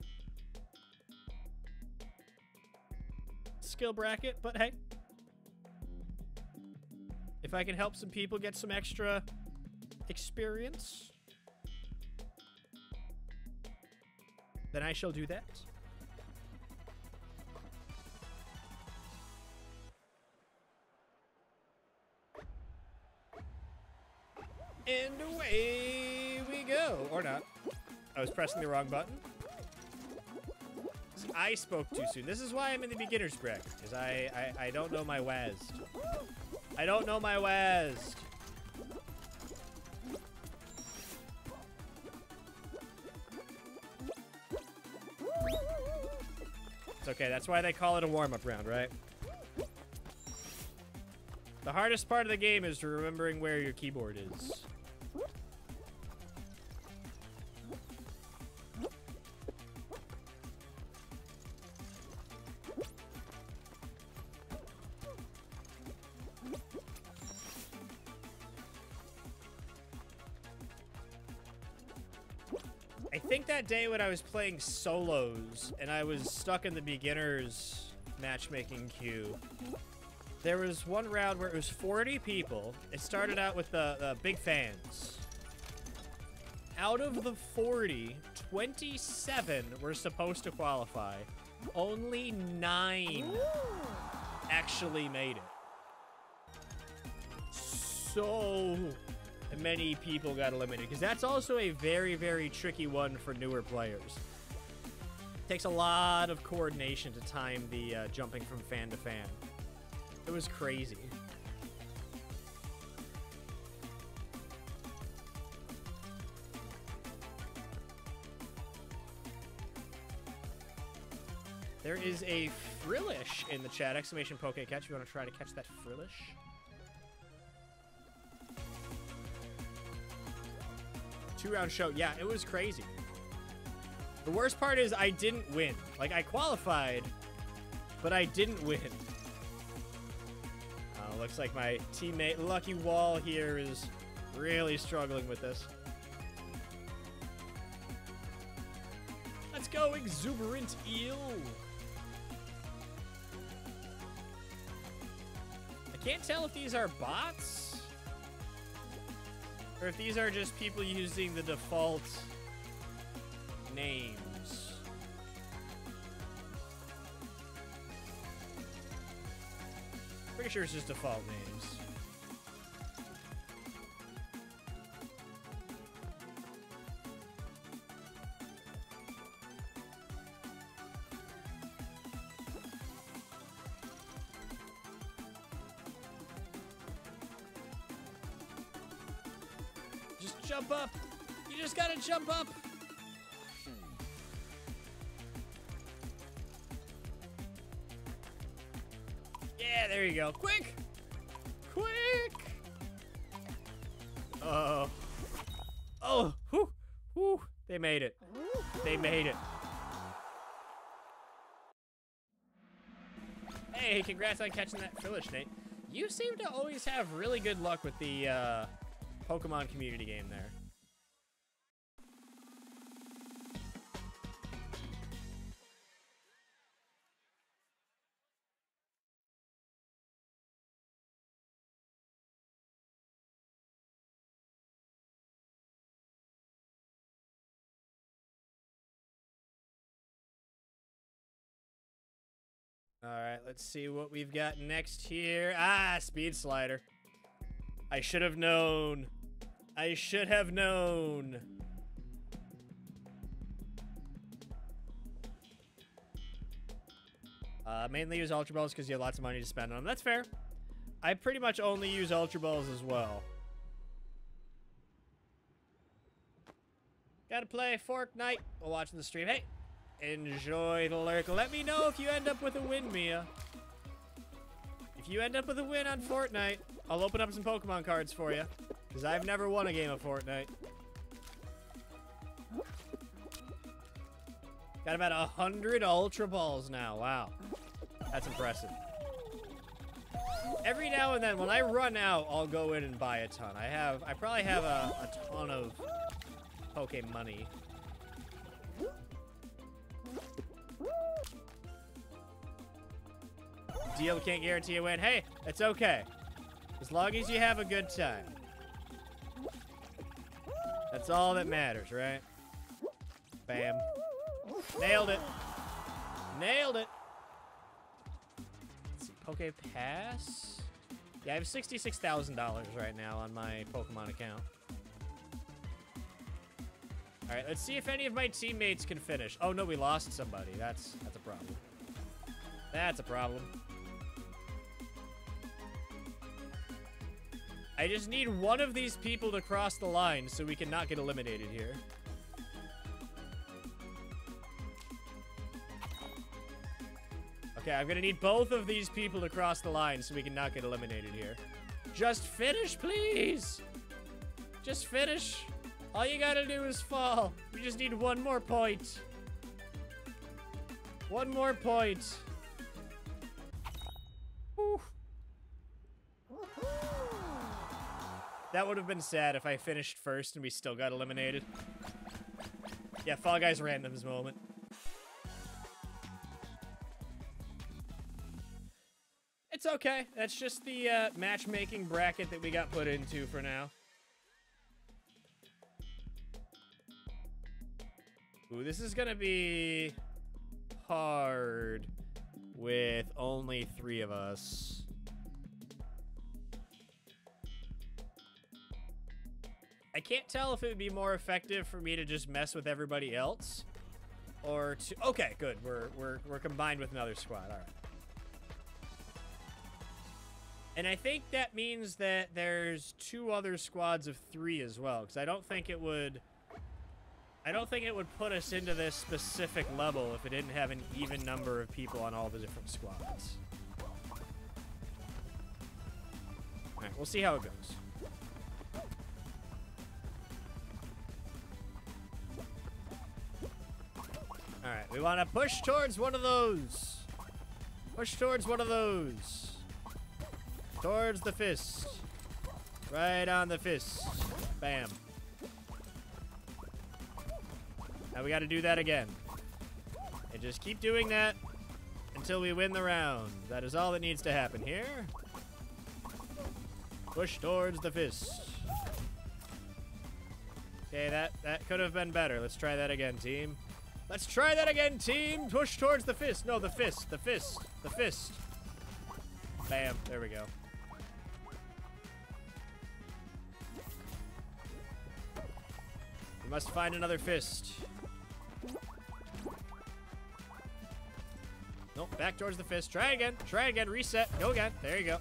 skill bracket, but hey, if I can help some people get some extra experience, then I shall do that. And away we go. Or not. I was pressing the wrong button. I spoke too soon. This is why I'm in the beginner's bracket, because I don't know my WASD. I don't know my WASD. It's okay, that's why they call it a warm-up round, right? The hardest part of the game is remembering where your keyboard is. I think that day when I was playing solos and I was stuck in the beginner's matchmaking queue, there was one round where it was 40 people. It started out with the big fans. Out of the 40, 27 were supposed to qualify. Only 9 actually made it. So many people got eliminated, because that's also a very, very tricky one for newer players. It takes a lot of coordination to time the jumping from fan to fan. It was crazy. There is a Frillish in the chat. Exclamation poke catch. You want to try to catch that Frillish? Two-round show. Yeah, it was crazy. The worst part is I didn't win. Like, I qualified, but I didn't win. Looks like my teammate Lucky Wall here is really struggling with this. Let's go, Exuberant Eel. I can't tell if these are bots or if these are just people using the default names. Pretty sure it's just default names. Just jump up. You just gotta jump up. Yeah, there you go. Quick! Quick! Oh. Oh, whew, whew. They made it. They made it. Hey, congrats on catching that Philish, Nate. You seem to always have really good luck with the Pokemon community game there. All right, let's see what we've got next here. Ah, Speed Slider. I should have known. I should have known. Mainly use Ultra Balls because you have lots of money to spend on them. That's fair. I pretty much only use Ultra Balls as well. Gotta play Fortnite while watching the stream. Hey, enjoy the lurk. Let me know if you end up with a win, Mia. If you end up with a win on Fortnite, I'll open up some Pokemon cards for you. Because I've never won a game of Fortnite. Got about 100 Ultra Balls now. Wow. That's impressive. Every now and then, when I run out, I'll go in and buy a ton. I probably have a ton of Poke money. Deal can't guarantee a win. Hey, it's okay. As long as you have a good time. That's all that matters, right? Bam. Nailed it. Nailed it. Let's see, Poke Pass? Yeah, I have $66,000 right now on my Pokemon account. All right, let's see if any of my teammates can finish. Oh, no, we lost somebody. That's a problem. That's a problem. I just need one of these people to cross the line so we can not get eliminated here. Okay, I'm gonna need both of these people to cross the line so we can not get eliminated here. Just finish, please! Just finish. All you gotta do is fall. We just need one more point. One more point. Whew. That would have been sad if I finished first and we still got eliminated. Yeah, Fall Guys randoms moment. It's okay. That's just the matchmaking bracket that we got put into for now. Ooh, this is gonna be hard with only 3 of us. I can't tell if it would be more effective for me to just mess with everybody else or to... Okay, good. We're combined with another squad. All right. And I think that means that there's 2 other squads of 3 as well, because I don't think it would put us into this specific level if it didn't have an even number of people on all the different squads. All right, we'll see how it goes. All right, we want to push towards one of those. Push towards one of those. Towards the fist. Right on the fist. Bam. Now we got to do that again. And just keep doing that until we win the round. That is all that needs to happen here. Push towards the fist. Okay, that could have been better. Let's try that again, team. Let's try that again, team. Push towards the fist. No, the fist. The fist. The fist. Bam. There we go. We must find another fist. Nope, back towards the fist. Try again. Try again. Reset. Go again. There you go.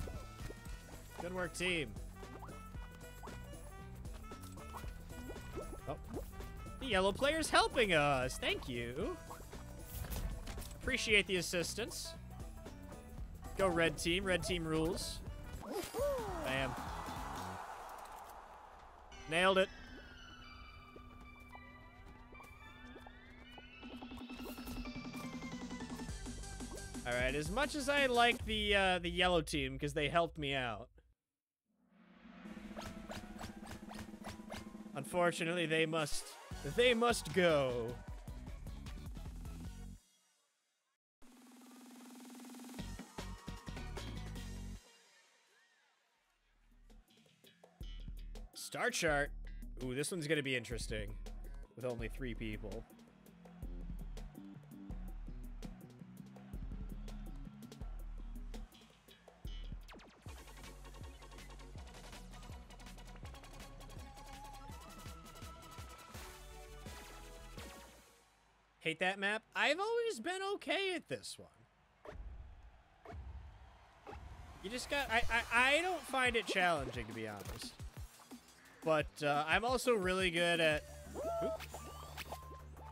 Good work, team. Oh. The yellow player's helping us. Thank you. Appreciate the assistance. Go red team. Red team rules. Bam. Nailed it. All right, as much as I like the yellow team because they helped me out, unfortunately they must go. Star chart. Ooh, this one's gonna be interesting with only 3 people. Hate that map. I've always been okay at this one. You just got... I don't find it challenging, to be honest. But I'm also really good at... Oop.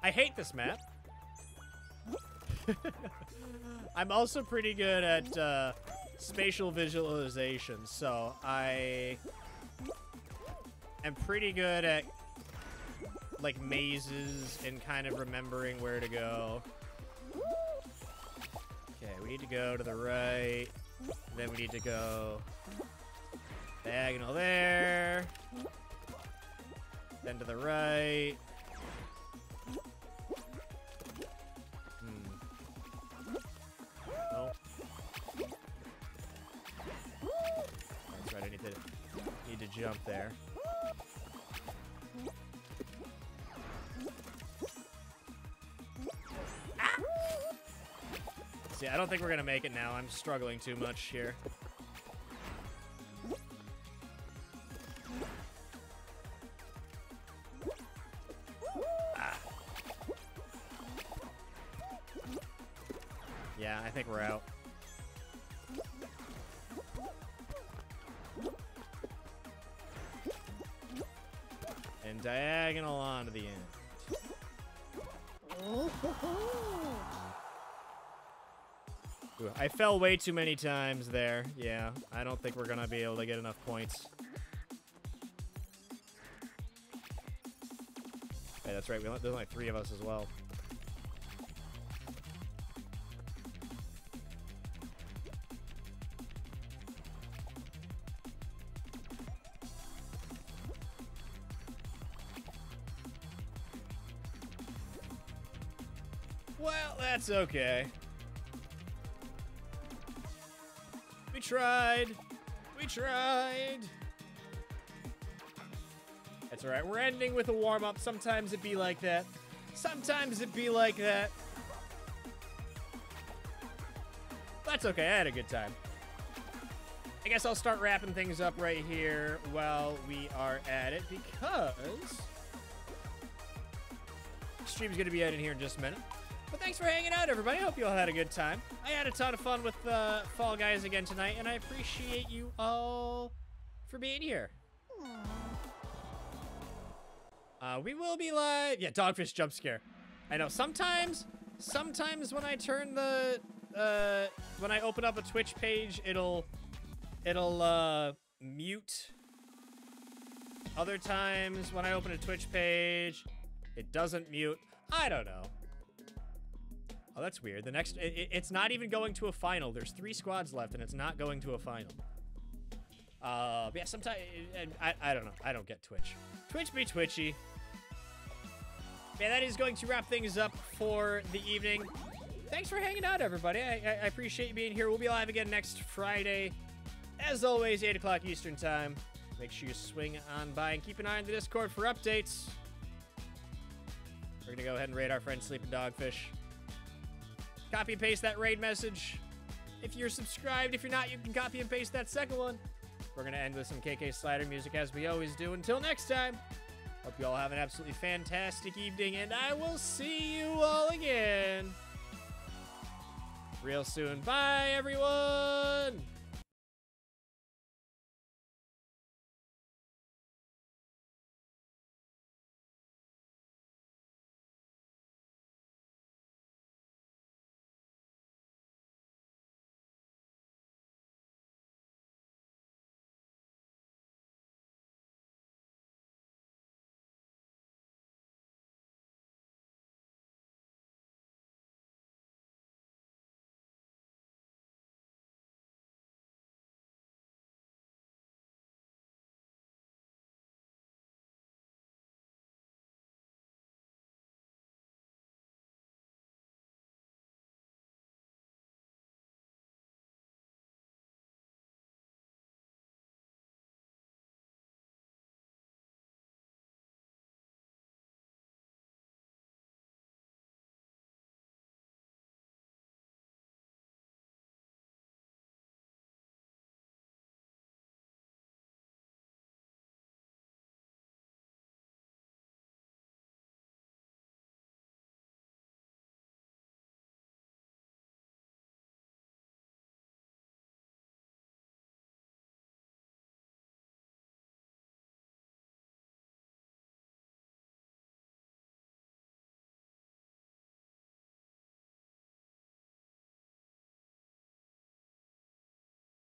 I hate this map. I'm also pretty good at spatial visualization, so I am pretty good at like mazes and kind of remembering where to go. Okay, we need to go to the right. Then we need to go diagonal there. Then to the right. Oh. That's right, I need to jump there. See, I don't think we're gonna make it now. I'm struggling too much here. Yeah, I think we're out. And diagonal on to the end. Ooh, I fell way too many times there. Yeah, I don't think we're gonna be able to get enough points. Hey, that's right. There's only 3 of us as well. Well, that's okay. We tried. We tried. That's alright. We're ending with a warm-up. Sometimes it be like that. Sometimes it be like that. That's okay. I had a good time. I guess I'll start wrapping things up right here while we are at it because stream's going to be ending here in just a minute. But thanks for hanging out, everybody. I hope you all had a good time. I had a ton of fun with Fall Guys again tonight, and I appreciate you all for being here. We will be live. Yeah, dogfish jump scare. I know. Sometimes when I turn the when I open up a Twitch page, it'll mute. Other times when I open a Twitch page, it doesn't mute. I don't know. Oh, that's weird. The next, it's not even going to a final. There's 3 squads left, and it's not going to a final. Yeah, sometimes, I don't know. I don't get Twitch. Twitch be twitchy. Yeah, that is going to wrap things up for the evening. Thanks for hanging out, everybody. I appreciate you being here. We'll be live again next Friday. As always, 8 o'clock Eastern Time. Make sure you swing on by and keep an eye on the Discord for updates. We're going to go ahead and raid our friend Sleeping Dogfish. Copy and paste that raid message. If you're subscribed, if you're not, you can copy and paste that second one. We're going to end with some KK Slider music as we always do. Until next time, hope you all have an absolutely fantastic evening, and I will see you all again real soon. Bye, everyone!